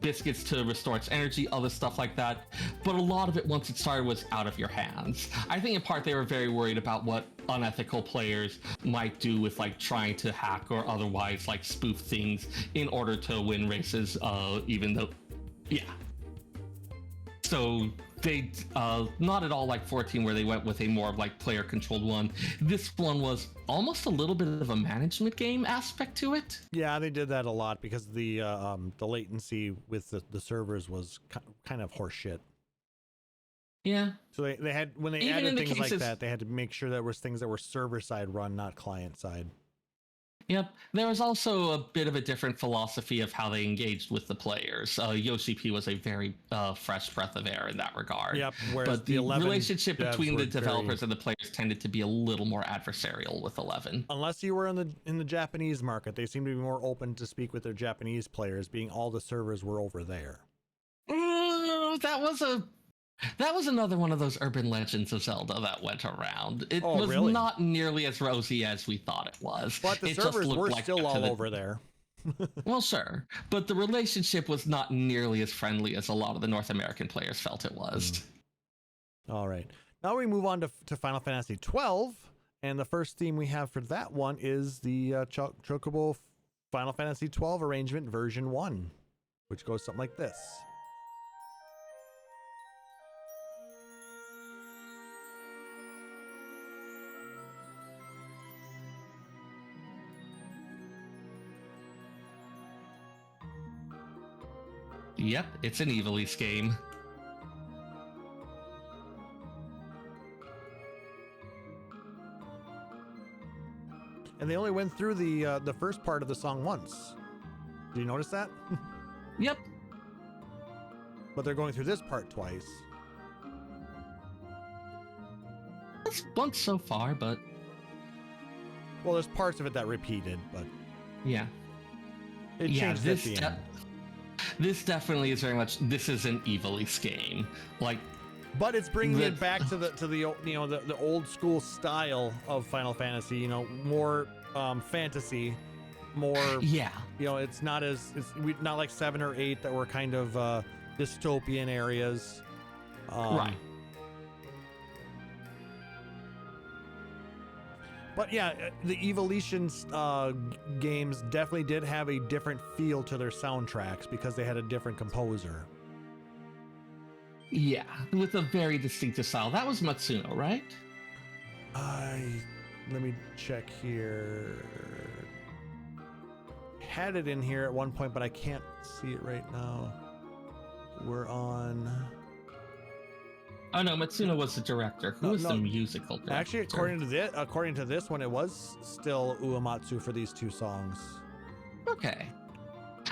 biscuits to restore its energy, other stuff like that. But a lot of it, once it started, was out of your hands. I think in part they were very worried about what unethical players might do with like trying to hack or otherwise like spoof things in order to win races, even though... Yeah. So they, not at all like 14 where they went with a more like player controlled one. This one was almost a little bit of a management game aspect to it. Yeah, they did that a lot because the latency with the servers was kind of horseshit. Yeah. So they had, when they Even added things like that, they had to make sure there was things that were server side run, not client side. Yep. There was also a bit of a different philosophy of how they engaged with the players. Yoshi P was a very fresh breath of air in that regard. Yep. But the relationship between the developers and the players tended to be a little more adversarial with 11. Unless you were in the Japanese market, they seemed to be more open to speak with their Japanese players, being all the servers were over there. That was another one of those urban legends of Zelda that went around. It was really? not nearly as rosy as we thought it was. But the servers were still all over there. Well, sure. But the relationship was not nearly as friendly as a lot of the North American players felt it was. All right. Now we move on to Final Fantasy XII. And the first theme we have for that one is the Chocobo Final Fantasy XII arrangement version 1, which goes something like this. Yep, it's an Evilise game. And they only went through the first part of the song once. Did you notice that? Yep. But they're going through this part twice. That's once so far, but... Well, there's parts of it that repeated, but... Yeah. It changed at the end. This definitely is very much, this is an Evilise game. Like... But it's bringing it back to the you know, the old school style of Final Fantasy, you know, more fantasy, more, yeah, you know, it's not not like 7 or 8 that were kind of dystopian areas. Right. But yeah, the Evolutions games definitely did have a different feel to their soundtracks because they had a different composer. Yeah, with a very distinctive style. That was Matsuno, right? Let me check here. Had it in here at one point, but I can't see it right now. We're on. Oh no, Matsuno was the director. Who was the musical director? Actually, according to this one, it was still Uematsu for these two songs. Okay.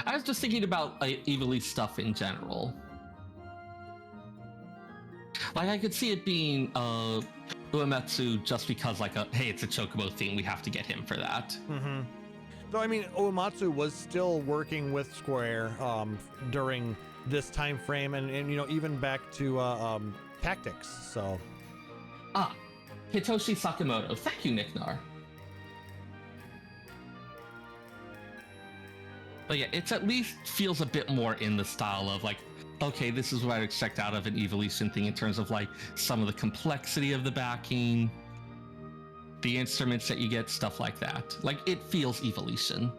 I was just thinking about Evilise stuff in general. Like, I could see it being Uematsu just because, like, hey, it's a Chocobo theme, we have to get him for that. Mm-hmm. Though, I mean, Uematsu was still working with Square during this time frame, and you know, even back to Tactics, so. Hitoshi Sakamoto. Thank you, Nicknar. But yeah, it's at least feels a bit more in the style of, like, okay, this is what I'd expect out of an Evolution thing in terms of, like, some of the complexity of the backing, the instruments that you get, stuff like that. Like, it feels Evolution.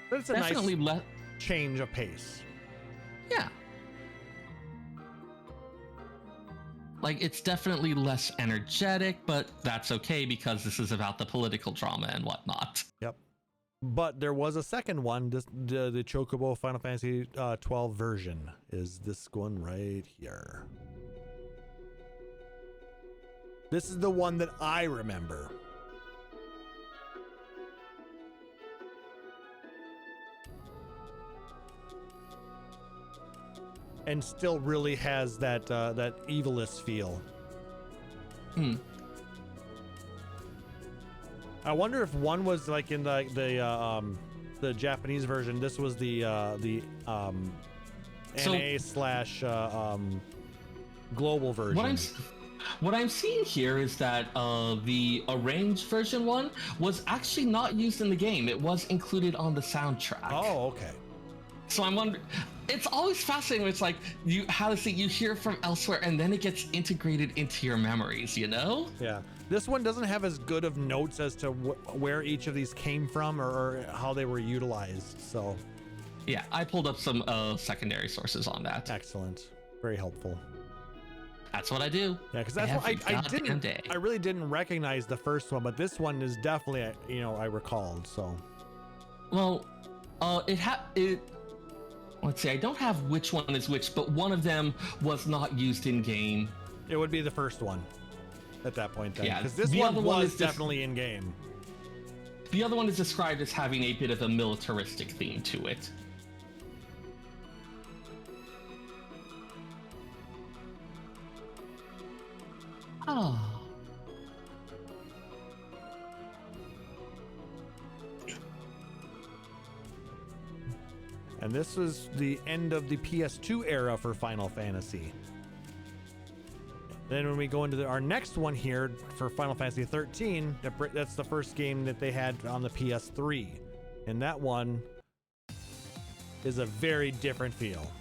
But it's a definitely nice change of pace. Yeah. Like, it's definitely less energetic, but that's okay because this is about the political drama and whatnot. Yep. But there was a second one, the Chocobo Final Fantasy 12 version. Is this one right here? This is the one that I remember. And still really has that Evilist feel. I wonder if one was like in the Japanese version. This was the NA/global version. What I'm seeing here is that the arranged version one was actually not used in the game. It was included on the soundtrack. Oh, okay. So I'm wondering, it's always fascinating when it's like you hear from elsewhere and then it gets integrated into your memories, you know? Yeah. This one doesn't have as good of notes as to where each of these came from or how they were utilized. So yeah, I pulled up some secondary sources on that. Excellent. Very helpful. That's what I do. Yeah, because that's what I really didn't recognize the first one, but this one is definitely, you know, I recalled. So well, let's see, I don't have which one is which, but one of them was not used in game. It would be the first one at that point then. Yeah, because this one was definitely in game. The other one is described as having a bit of a militaristic theme to it. Oh. And this was the end of the PS2 era for Final Fantasy. Then when we go into our next one here for Final Fantasy 13, that's the first game that they had on the PS3. And that one is a very different feel.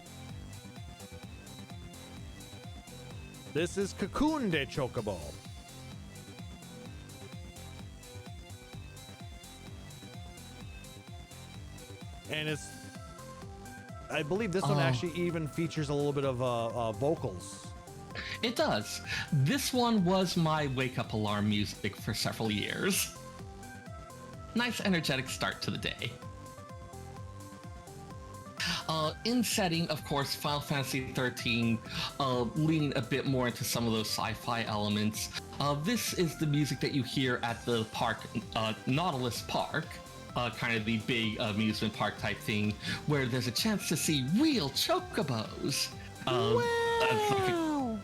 This is Cocoon de Chocobo. And I believe this one actually even features a little bit of vocals. It does. This one was my wake-up alarm music for several years. Nice energetic start to the day. In setting, of course, Final Fantasy 13, leaning a bit more into some of those sci-fi elements. This is the music that you hear at the park, Nautilus Park, kind of the big amusement park type thing, where there's a chance to see real chocobos. Wow!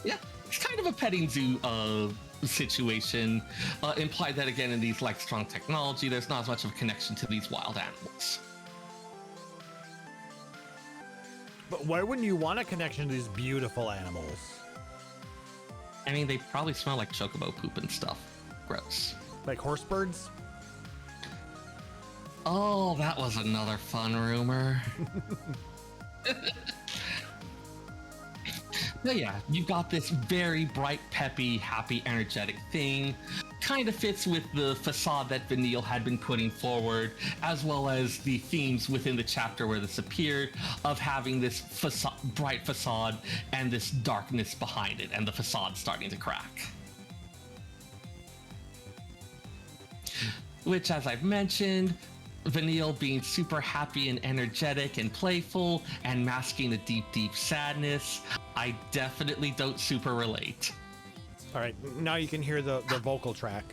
It's kind of a petting zoo situation. Implied that again in these like strong technology, there's not as much of a connection to these wild animals. But why wouldn't you want a connection to these beautiful animals? I mean, they probably smell like chocobo poop and stuff. Gross. Like horse birds? Oh, that was another fun rumor. But yeah, you've got this very bright, peppy, happy, energetic thing kind of fits with the facade that Vanille had been putting forward, as well as the themes within the chapter where this appeared, of having this bright facade and this darkness behind it, and the facade starting to crack. Which, as I've mentioned, Vanille being super happy and energetic and playful and masking a deep, deep sadness, I definitely don't super relate. All right, now you can hear the vocal track.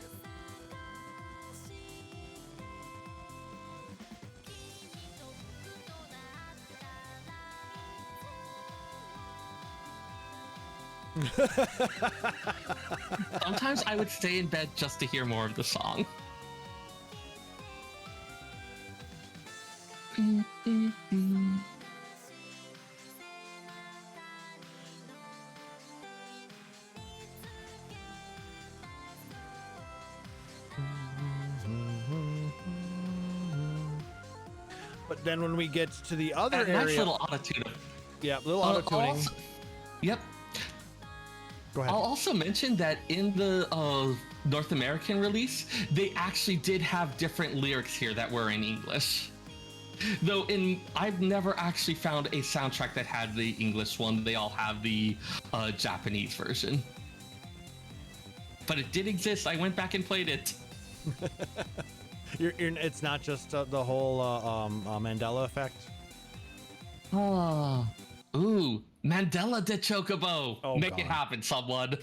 Sometimes I would stay in bed just to hear more of the song. But then when we get to the other area, nice little auto-tune. Yeah, little auto-tuning. Yep. Go ahead. I'll also mention that in the North American release, they actually did have different lyrics here that were in English. Though I've never actually found a soundtrack that had the English one. They all have the Japanese version. But it did exist. I went back and played it. It's not just the whole Mandela effect. Oh, ooh, Mandela de Chocobo. Oh, Make God. it happen, someone.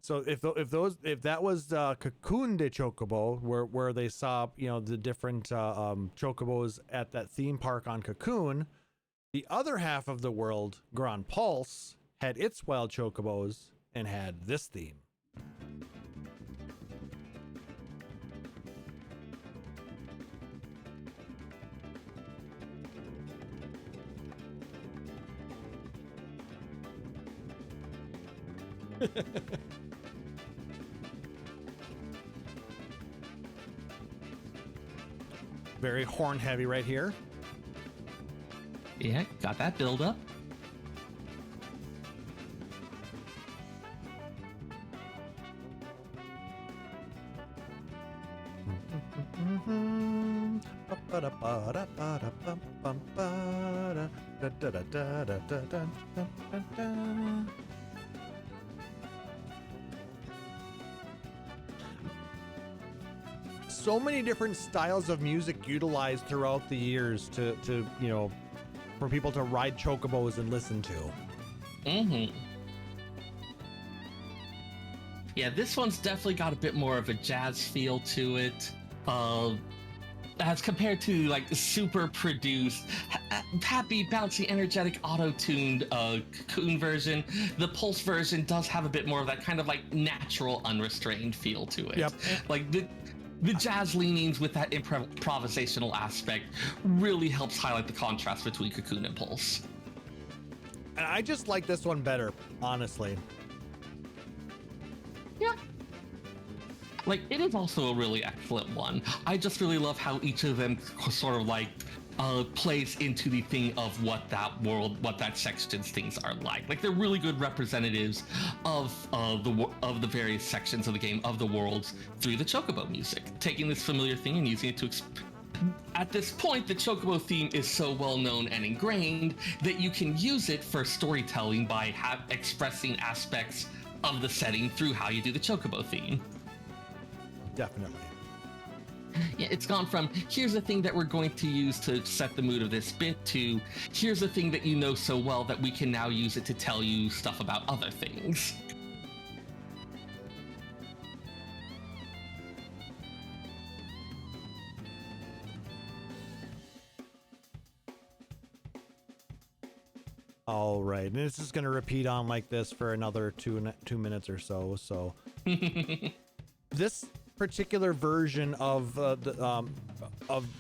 So if that was Cocoon de Chocobo, where they saw the different chocobos at that theme park on Cocoon, the other half of the world, Grand Pulse, had its wild chocobos and had this theme. Very horn heavy right here. Yeah, got that build up. So many different styles of music utilized throughout the years to for people to ride chocobos and listen to. Mm-hmm. Yeah, this one's definitely got a bit more of a jazz feel to it. As compared to like the super produced, happy, bouncy, energetic, auto-tuned Cocoon version, the Pulse version does have a bit more of that kind of like natural, unrestrained feel to it. Yep. Like the jazz leanings with that improvisational aspect really helps highlight the contrast between Cocoon and Pulse. And I just like this one better, honestly. Yeah. Like, it is also a really excellent one. I just really love how each of them sort of like plays into the thing of what that world, what that section's things are like. Like, they're really good representatives of the various sections of the game, of the worlds, through the Chocobo music. Taking this familiar thing and using it to at this point, the Chocobo theme is so well known and ingrained that you can use it for storytelling by expressing aspects of the setting through how you do the Chocobo theme. Definitely. Yeah, it's gone from here's the thing that we're going to use to set the mood of this bit to here's the thing that you know so well that we can now use it to tell you stuff about other things. All right, and this is going to repeat on like this for another two minutes or so. So this particular version of the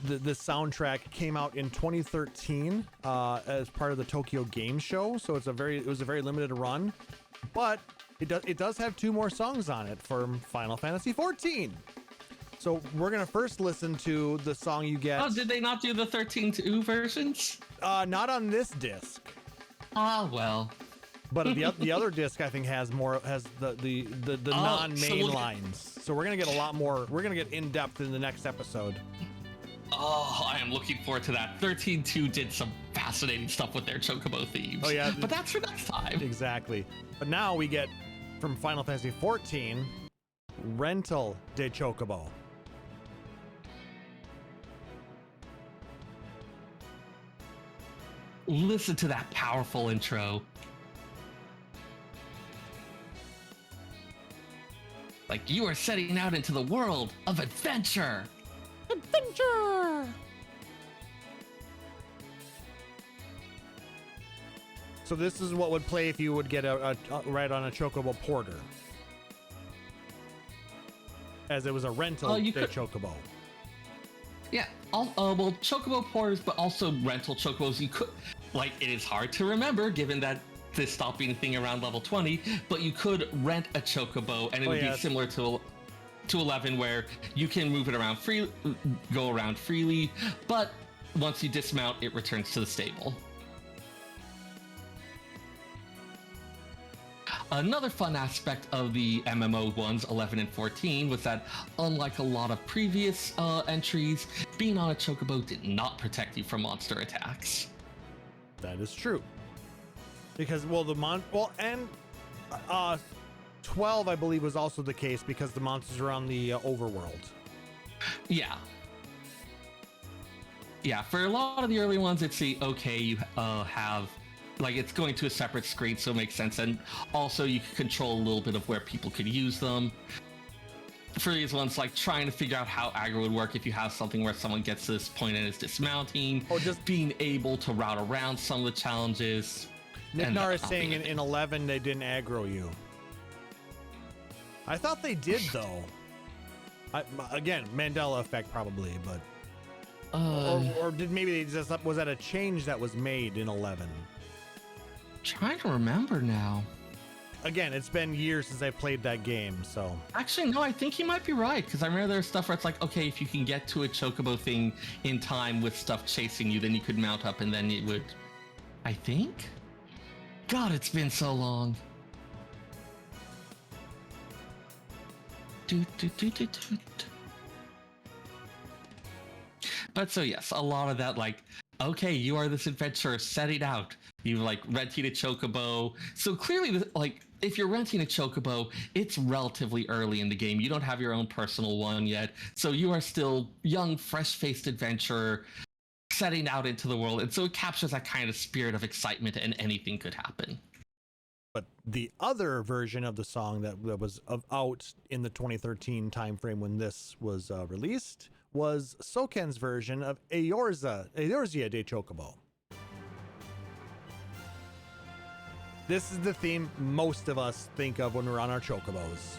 soundtrack came out in 2013 as part of the Tokyo Game Show. So it was a very limited run, but it does have two more songs on it from Final Fantasy XIV. So we're gonna first listen to the song you get. Oh, did they not do the 13.2 versions? Not on this disc. Ah, well. But the other disc I think has the non-main lines. So we're gonna get a lot more. We're gonna get in depth in the next episode. Oh, I am looking forward to that. 13.2 did some fascinating stuff with their Chocobo themes. Oh yeah, but that's for next time. Exactly. But now we get from Final Fantasy 14, Rental de Chocobo. Listen to that powerful intro. Like you are setting out into the world of adventure. Adventure! So this is what would play if you would get a ride on a Chocobo Porter. As it was a rental Chocobo. Yeah, well, Chocobo Porters, but also rental Chocobos. You could, like, it is hard to remember given that this stopped being a thing around level 20, but you could rent a Chocobo and it would be similar to 11 where you can move it around go around freely, but once you dismount, it returns to the stable. Another fun aspect of the MMO ones, 11 and 14, was that unlike a lot of previous entries, being on a Chocobo did not protect you from monster attacks. That is true. Because, well, 12, I believe, was also the case because the monsters are on the overworld. Yeah. Yeah, for a lot of the early ones, it's you have, like, it's going to a separate screen, so it makes sense. And also, you can control a little bit of where people could use them. For these ones, like, trying to figure out how aggro would work if you have something where someone gets to this point and is dismounting. Or just being able to route around some of the challenges. Nicknar is saying in 11 they didn't aggro you. I thought they did, though. Again, Mandela effect probably, but... or did maybe they just... Was that a change that was made in 11? Trying to remember now. Again, it's been years since I played that game, so... Actually, no, I think you might be right, because I remember there's stuff where it's like, okay, if you can get to a Chocobo thing in time with stuff chasing you, then you could mount up and then it would... I think? God, it's been so long. But so yes, a lot of that, like, okay, you are this adventurer setting out. You like renting a Chocobo. So clearly, like, if you're renting a Chocobo, it's relatively early in the game. You don't have your own personal one yet. So you are still young, fresh-faced adventurer setting out into the world. And so it captures that kind of spirit of excitement and anything could happen. But the other version of the song that was out in the 2013 timeframe when this was released was Soken's version of Eorzea de Chocobo. This is the theme most of us think of when we're on our Chocobos.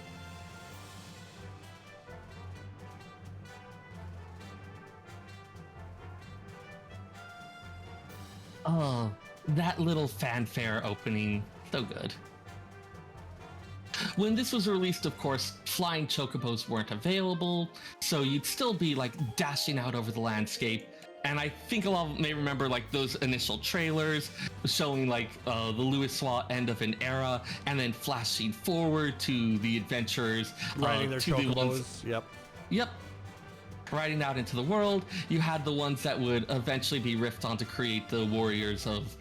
Oh, that little fanfare opening. So good. When this was released, of course, flying Chocobos weren't available, so you'd still be like dashing out over the landscape. And I think a lot of them may remember like those initial trailers showing like the Louisoix end of an era, and then flashing forward to the adventurers riding their Chocobos. Yep. Riding out into the world. You had the ones that would eventually be riffed on to create the Warriors of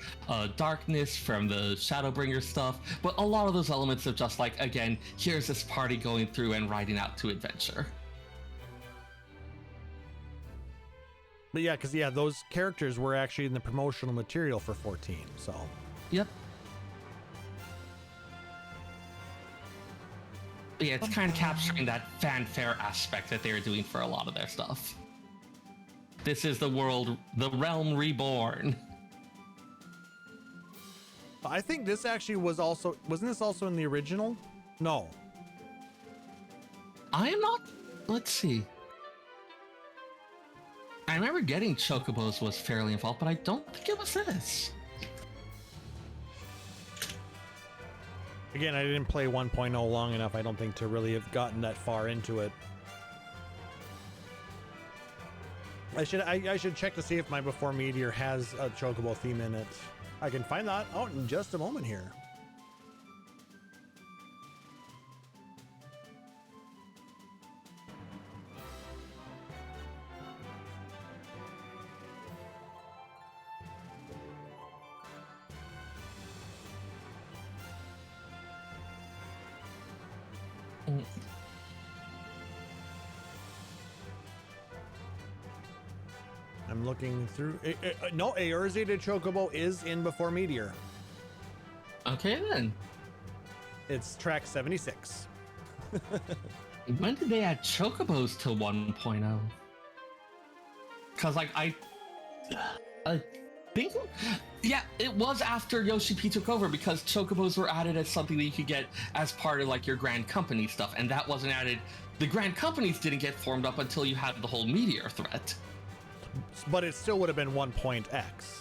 Darkness from the Shadowbringer stuff. But a lot of those elements of just like, again, here's this party going through and riding out to adventure. But yeah, because those characters were actually in the promotional material for 14, so. Yep. Yeah, it's kind of capturing that fanfare aspect that they were doing for a lot of their stuff. This is the realm reborn. I think this actually wasn't this also in the original? No. I am not, let's see. I remember getting Chocobos was fairly involved, but I don't think it was this. Again, I didn't play 1.0 long enough, I don't think, to really have gotten that far into it. I should check to see if my Before Meteor has a Chocobo theme in it. I can find that out in just a moment here. I'm looking through. No, Eorzea de Chocobo is in before Meteor. Okay, then. It's track 76. When did they add Chocobos to 1.0? Because, like, I think, yeah, it was after Yoshi P took over, because Chocobos were added as something that you could get as part of, like, your Grand Company stuff, and that wasn't added. The Grand Companies didn't get formed up until you had the whole Meteor threat. But it still would have been 1.x.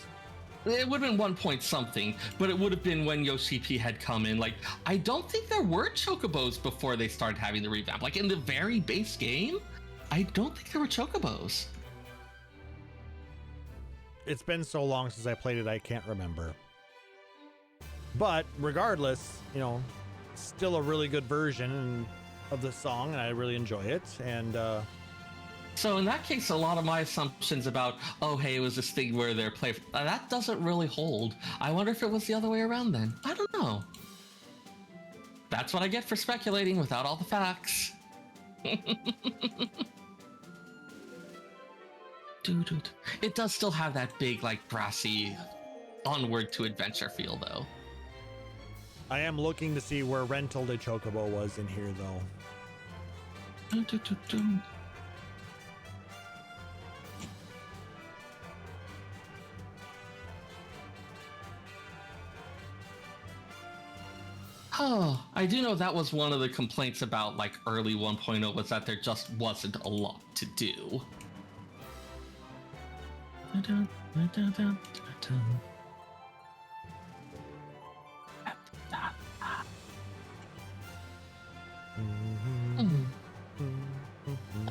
It would have been 1 point something, but it would have been when Yoshi P had come in. Like, I don't think there were Chocobos before they started having the revamp. Like, in the very base game, I don't think there were Chocobos. It's been so long since I played it, I can't remember. But regardless, you know, still a really good version of the song, and I really enjoy it. And so in that case, a lot of my assumptions about, oh, hey, it was this thing where they're playing, that doesn't really hold. I wonder if it was the other way around then. I don't know. That's what I get for speculating without all the facts. Dude, it does still have that big, like, brassy onward to adventure feel, though. I am looking to see where Rental de Chocobo was in here, though. Oh, I do know that was one of the complaints about, like, early 1.0 was that there just wasn't a lot to do.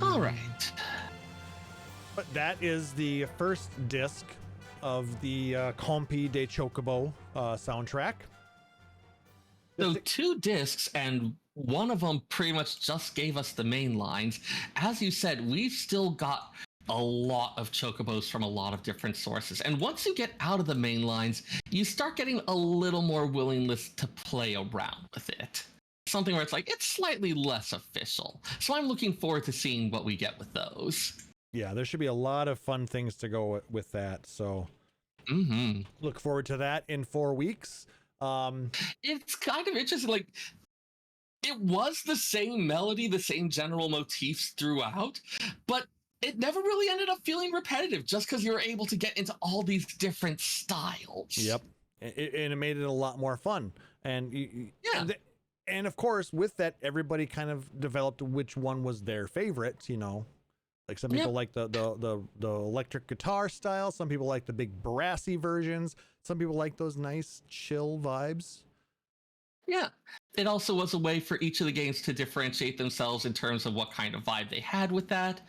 All right. But that is the first disc of the Compi de Chocobo soundtrack. So 2 discs, and one of them pretty much just gave us the main lines. As you said, we've still got a lot of Chocobos from a lot of different sources. And once you get out of the main lines, you start getting a little more willingness to play around with it. Something where it's like, it's slightly less official. So I'm looking forward to seeing what we get with those. Yeah, there should be a lot of fun things to go with that. So look forward to that in 4 weeks. It's kind of interesting. Like, it was the same melody, the same general motifs throughout, but it never really ended up feeling repetitive just because you were able to get into all these different styles. Yep. And it made it a lot more fun. And yeah. And of course, with that, everybody kind of developed which one was their favorite, you know. Like some people like the electric guitar style. Some people like the big brassy versions. Some people like those nice chill vibes. Yeah. It also was a way for each of the games to differentiate themselves in terms of what kind of vibe they had with that.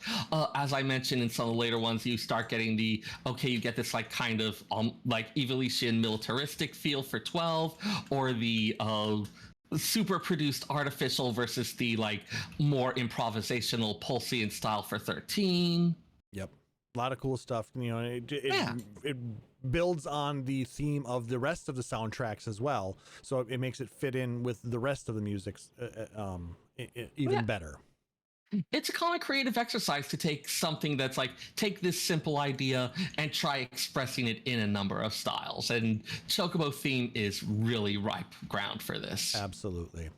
As I mentioned in some of the later ones, you start getting you get this like kind of like Evolution militaristic feel for 12, or the super produced artificial versus the like more improvisational Pulsean style for 13. Yep. A lot of cool stuff. You know, it builds on the theme of the rest of the soundtracks as well. So it makes it fit in with the rest of the music even better. It's a kind of creative exercise to take something that's like, take this simple idea and try expressing it in a number of styles. And Chocobo theme is really ripe ground for this. Absolutely.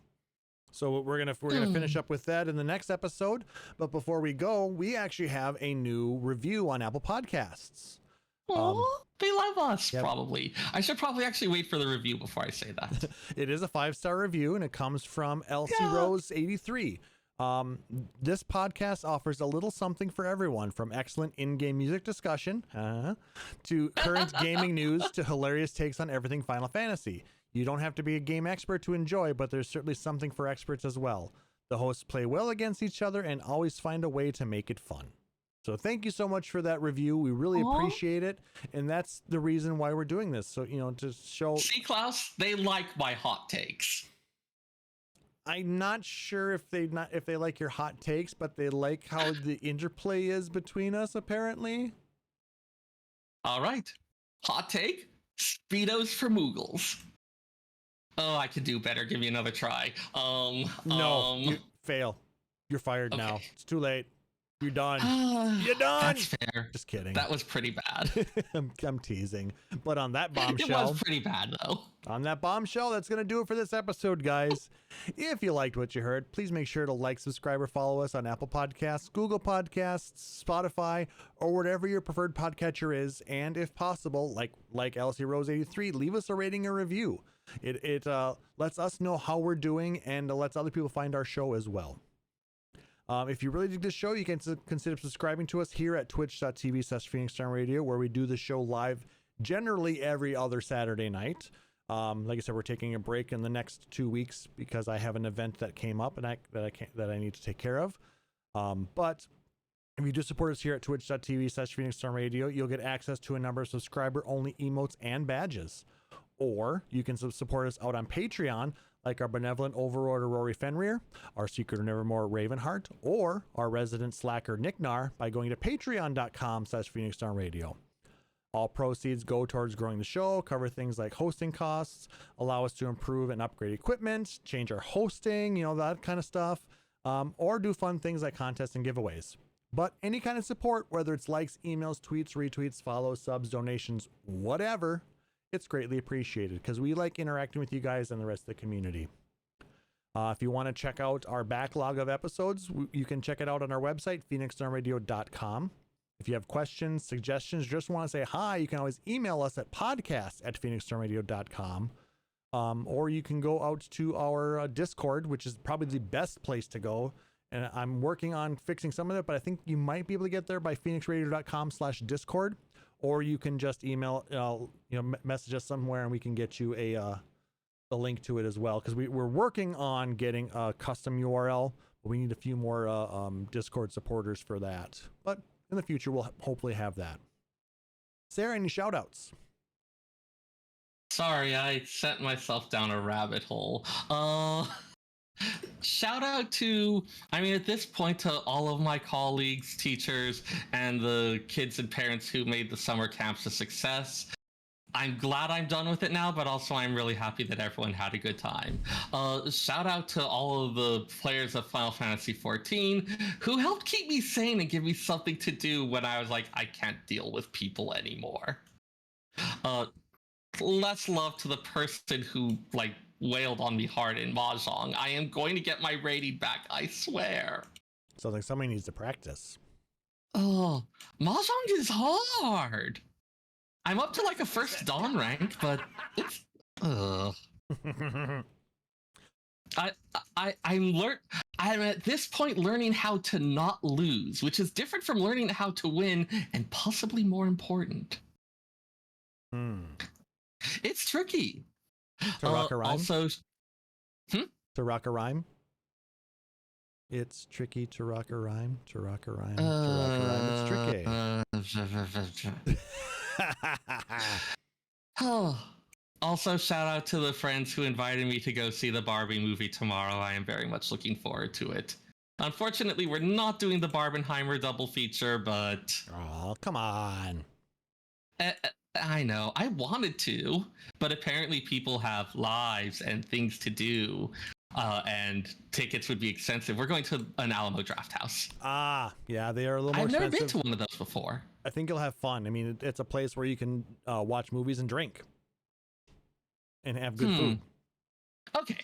So we're gonna finish up with that in the next episode. But before we go, we actually have a new review on Apple Podcasts. They love us, probably. I should probably actually wait for the review before I say that. It is a 5-star review, and it comes from Elsie Rose 83. This podcast offers a little something for everyone, from excellent in-game music discussion to current gaming news to hilarious takes on everything Final Fantasy. You don't have to be a game expert to enjoy, but there's certainly something for experts as well. The hosts play well against each other and always find a way to make it fun. So thank you so much for that review. We really appreciate it. And that's the reason why we're doing this. So, you know, to show... See, Klaus, they like my hot takes. I'm not sure if they like your hot takes, but they like how the interplay is between us, apparently. All right. Hot take, Speedos for Moogles. Oh, I could do better. Give me another try. No, you fail. You're fired now. It's too late. You're done. You're done. That's fair. Just kidding. That was pretty bad. I'm teasing. But on that It bombshell, was pretty bad, though. on that bombshell, that's going to do it for this episode, guys. If you liked what you heard, please make sure to like, subscribe, or follow us on Apple Podcasts, Google Podcasts, Spotify, or whatever your preferred podcatcher is. And if possible, like Elsie Rose 83, leave us a rating or review. It lets us know how we're doing and lets other people find our show as well. If you really dig this show, you can consider subscribing to us here at twitch.tv/Phoenix Down Radio, where we do the show live generally every other Saturday night. Like I said, we're taking a break in the next 2 weeks because I have an event that came up and that I need to take care of. But if you do support us here at twitch.tv/Phoenix Down Radio, you'll get access to a number of subscriber-only emotes and badges. Or you can support us out on Patreon, like our benevolent overlord Rory Fenrir, our secret or nevermore Ravenheart, or our resident slacker Nicknar by going to patreon.com/Phoenix Down Radio. All proceeds go towards growing the show, cover things like hosting costs, allow us to improve and upgrade equipment, change our hosting, that kind of stuff, or do fun things like contests and giveaways. But any kind of support, whether it's likes, emails, tweets, retweets, follows, subs, donations, whatever, it's greatly appreciated because we like interacting with you guys and the rest of the community. If you want to check out our backlog of episodes, you can check it out on our website, phoenixdownradio.com. If you have questions, suggestions, just want to say hi, you can always email us at podcast@phoenixdownradio.com. Or you can go out to our Discord, which is probably the best place to go. And I'm working on fixing some of it, but I think you might be able to get there by phoenixradio.com/Discord. Or you can just email, message us somewhere and we can get you a link to it as well. Because we're working on getting a custom URL, but we need a few more Discord supporters for that. But in the future, we'll hopefully have that. Sarah, any shout outs? Sorry, I sent myself down a rabbit hole. Shout out to, at this point, to all of my colleagues, teachers, and the kids and parents who made the summer camps a success. I'm glad I'm done with it now, but also I'm really happy that everyone had a good time. Shout out to all of the players of Final Fantasy XIV who helped keep me sane and give me something to do when I was like, I can't deal with people anymore. Less love to the person who, wailed on me hard in Mahjong. I am going to get my rating back, I swear. So like somebody needs to practice. Oh, Mahjong is hard. I'm up to a first Dawn rank, but it's I'm at this point learning how to not lose, which is different from learning how to win and possibly more important. It's tricky. To rock a rhyme? Also, To rock a rhyme? It's tricky to rock a rhyme. To rock a rhyme. To rock a rhyme. It's tricky. Also, shout out to the friends who invited me to go see the Barbie movie tomorrow. I am very much looking forward to it. Unfortunately, we're not doing the Barbenheimer double feature, but... Oh, come on. I know, I wanted to, but apparently people have lives and things to do, and tickets would be expensive. We're going to an Alamo Draft House. Yeah, they are a little more expensive. I've never been to one of those before. I think you'll have fun. It's a place where you can watch movies and drink. And have good food. Okay.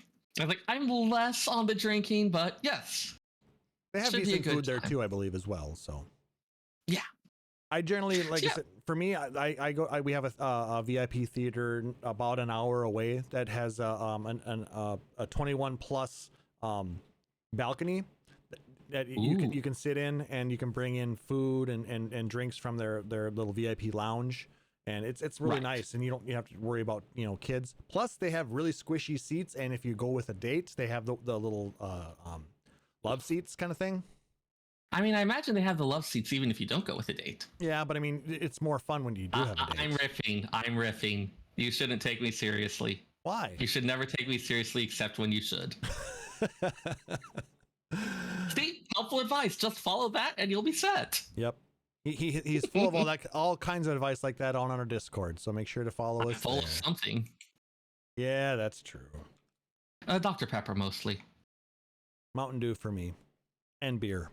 I'm less on the drinking, but yes. They have decent food there too, I believe, as well, so. Yeah. I generally, I said, for me, we have a VIP theater about an hour away that has a 21 plus balcony that you can sit in, and you can bring in food and drinks from their little VIP lounge, and it's really nice, and you have to worry about kids. Plus, they have really squishy seats, and if you go with a date, they have the little love seats kind of thing. I imagine they have the love seats even if you don't go with a date. Yeah, but it's more fun when you do have a date. I'm riffing. You shouldn't take me seriously. Why? You should never take me seriously except when you should. See, helpful advice. Just follow that and you'll be set. Yep. He's full of all kinds of advice like that on our Discord. So make sure to follow us. Full of something. Yeah, that's true. Dr. Pepper mostly. Mountain Dew for me, and beer.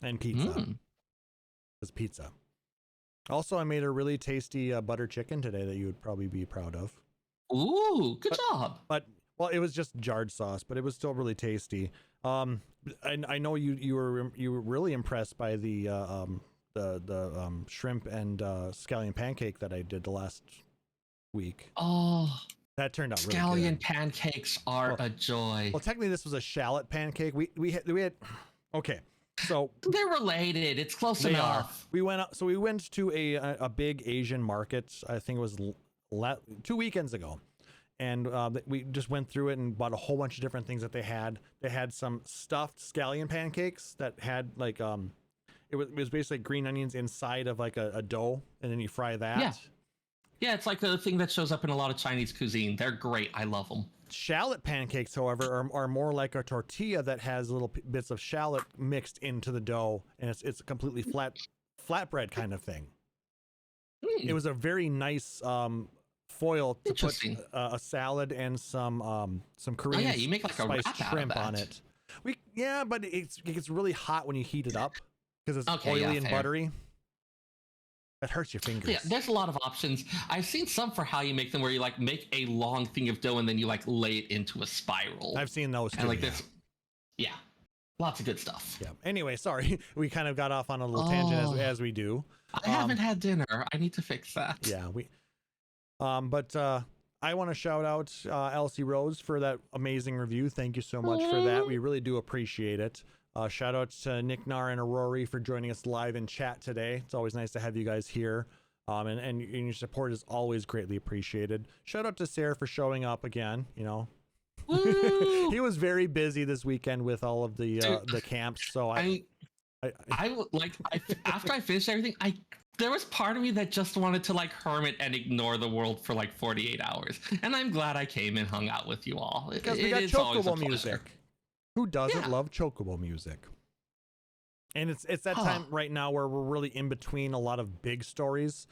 And pizza. It's pizza. Also, I made a really tasty butter chicken today that you would probably be proud of. Ooh, good job. But well, it was just jarred sauce, but it was still really tasty. I know you were really impressed by the shrimp and scallion pancake that I did the last week. Oh, that turned out really good. Scallion pancakes are a joy. Well, technically, this was a shallot pancake. We had okay. So they're related. It's close enough. We went to a big Asian market. I think it was 2 weekends ago, and we just went through it and bought a whole bunch of different things that they had. They had some stuffed scallion pancakes that had like it was basically green onions inside of like a dough, and then you fry that. Yeah, it's like a thing that shows up in a lot of Chinese cuisine. They're great. I love them. Shallot pancakes, however, are more like a tortilla that has little bits of shallot mixed into the dough, and it's a completely flatbread kind of thing. It was a very nice foil to put a salad and some Korean you make like spiced a wrap shrimp out of on it. But it gets really hot when you heat it up because it's oily and buttery. That hurts your fingers. Yeah, there's a lot of options. I've seen some for how you make them where you like make a long thing of dough and then you like lay it into a spiral. I've seen those too. And like this. Yeah. Lots of good stuff. Yeah. Anyway, sorry. We kind of got off on a little tangent as we do. I haven't had dinner. I need to fix that. Yeah, but I want to shout out Elsie Rose for that amazing review. Thank you so much for that. We really do appreciate it. Shout out to Nick Nar and Aurori for joining us live in chat today. It's always nice to have you guys here. And your support is always greatly appreciated. Shout out to Seyrr for showing up again. You know, he was very busy this weekend with all of the camps. So after I finished everything, there was part of me that just wanted to like hermit and ignore the world for like 48 hours. And I'm glad I came and hung out with you all. Because we got Chocobo music. Who doesn't love Chocobo music? And it's that time right now where we're really in between a lot of big stories.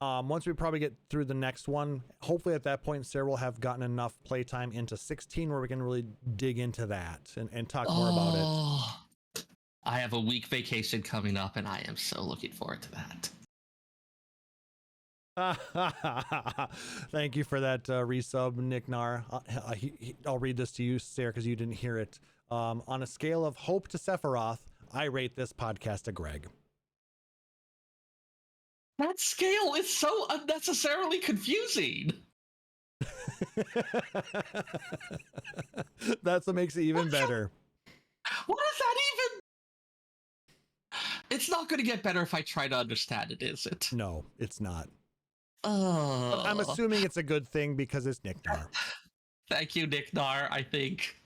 Once we probably get through the next one, hopefully at that point, Seyrr will have gotten enough playtime into 16 where we can really dig into that and talk more about it. I have a week vacation coming up, and I am so looking forward to that. Thank you for that resub, Nick Nar. I'll read this to you, Seyrr, because you didn't hear it. On a scale of hope to Sephiroth, I rate this podcast a Greg. That scale is so unnecessarily confusing. That's what makes it even better. What is that even? It's not going to get better if I try to understand it, is it? No, it's not. I'm assuming it's a good thing because it's Nick Nar. Thank you, Nick Nar, I think.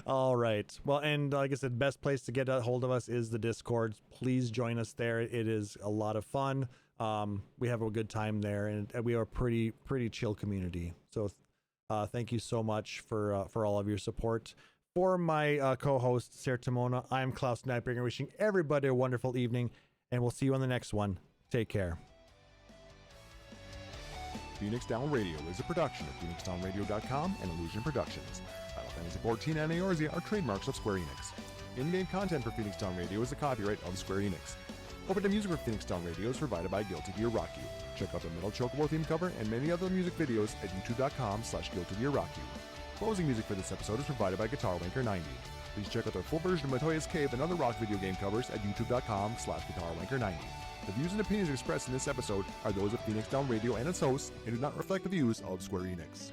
All right. Well, and like I said, best place to get a hold of us is the Discord. Please join us there. It is a lot of fun. We have a good time there, and we are a pretty chill community. So thank you so much for all of your support. For my co-host, Seyrr Timona, I'm Klauss Nightbringer, wishing everybody a wonderful evening, and we'll see you on the next one. Take care. Phoenix Down Radio is a production of PhoenixDownRadio.com and Illusion Productions. Final Fantasy XIV and Eorzea are trademarks of Square Enix. In-game content for Phoenix Down Radio is a copyright of Square Enix. Opening music for Phoenix Down Radio is provided by Guilty Gear Rock You. Check out the Metal Chocobo theme cover and many other music videos at youtube.com/Guilty Gear Rock You. Closing music for this episode is provided by Guitar Wanker 90. Please check out their full version of Matoya's Cave and other rock video game covers at youtube.com/Guitar Wanker 90. The views and opinions expressed in this episode are those of Phoenix Down Radio and its hosts and do not reflect the views of Square Enix.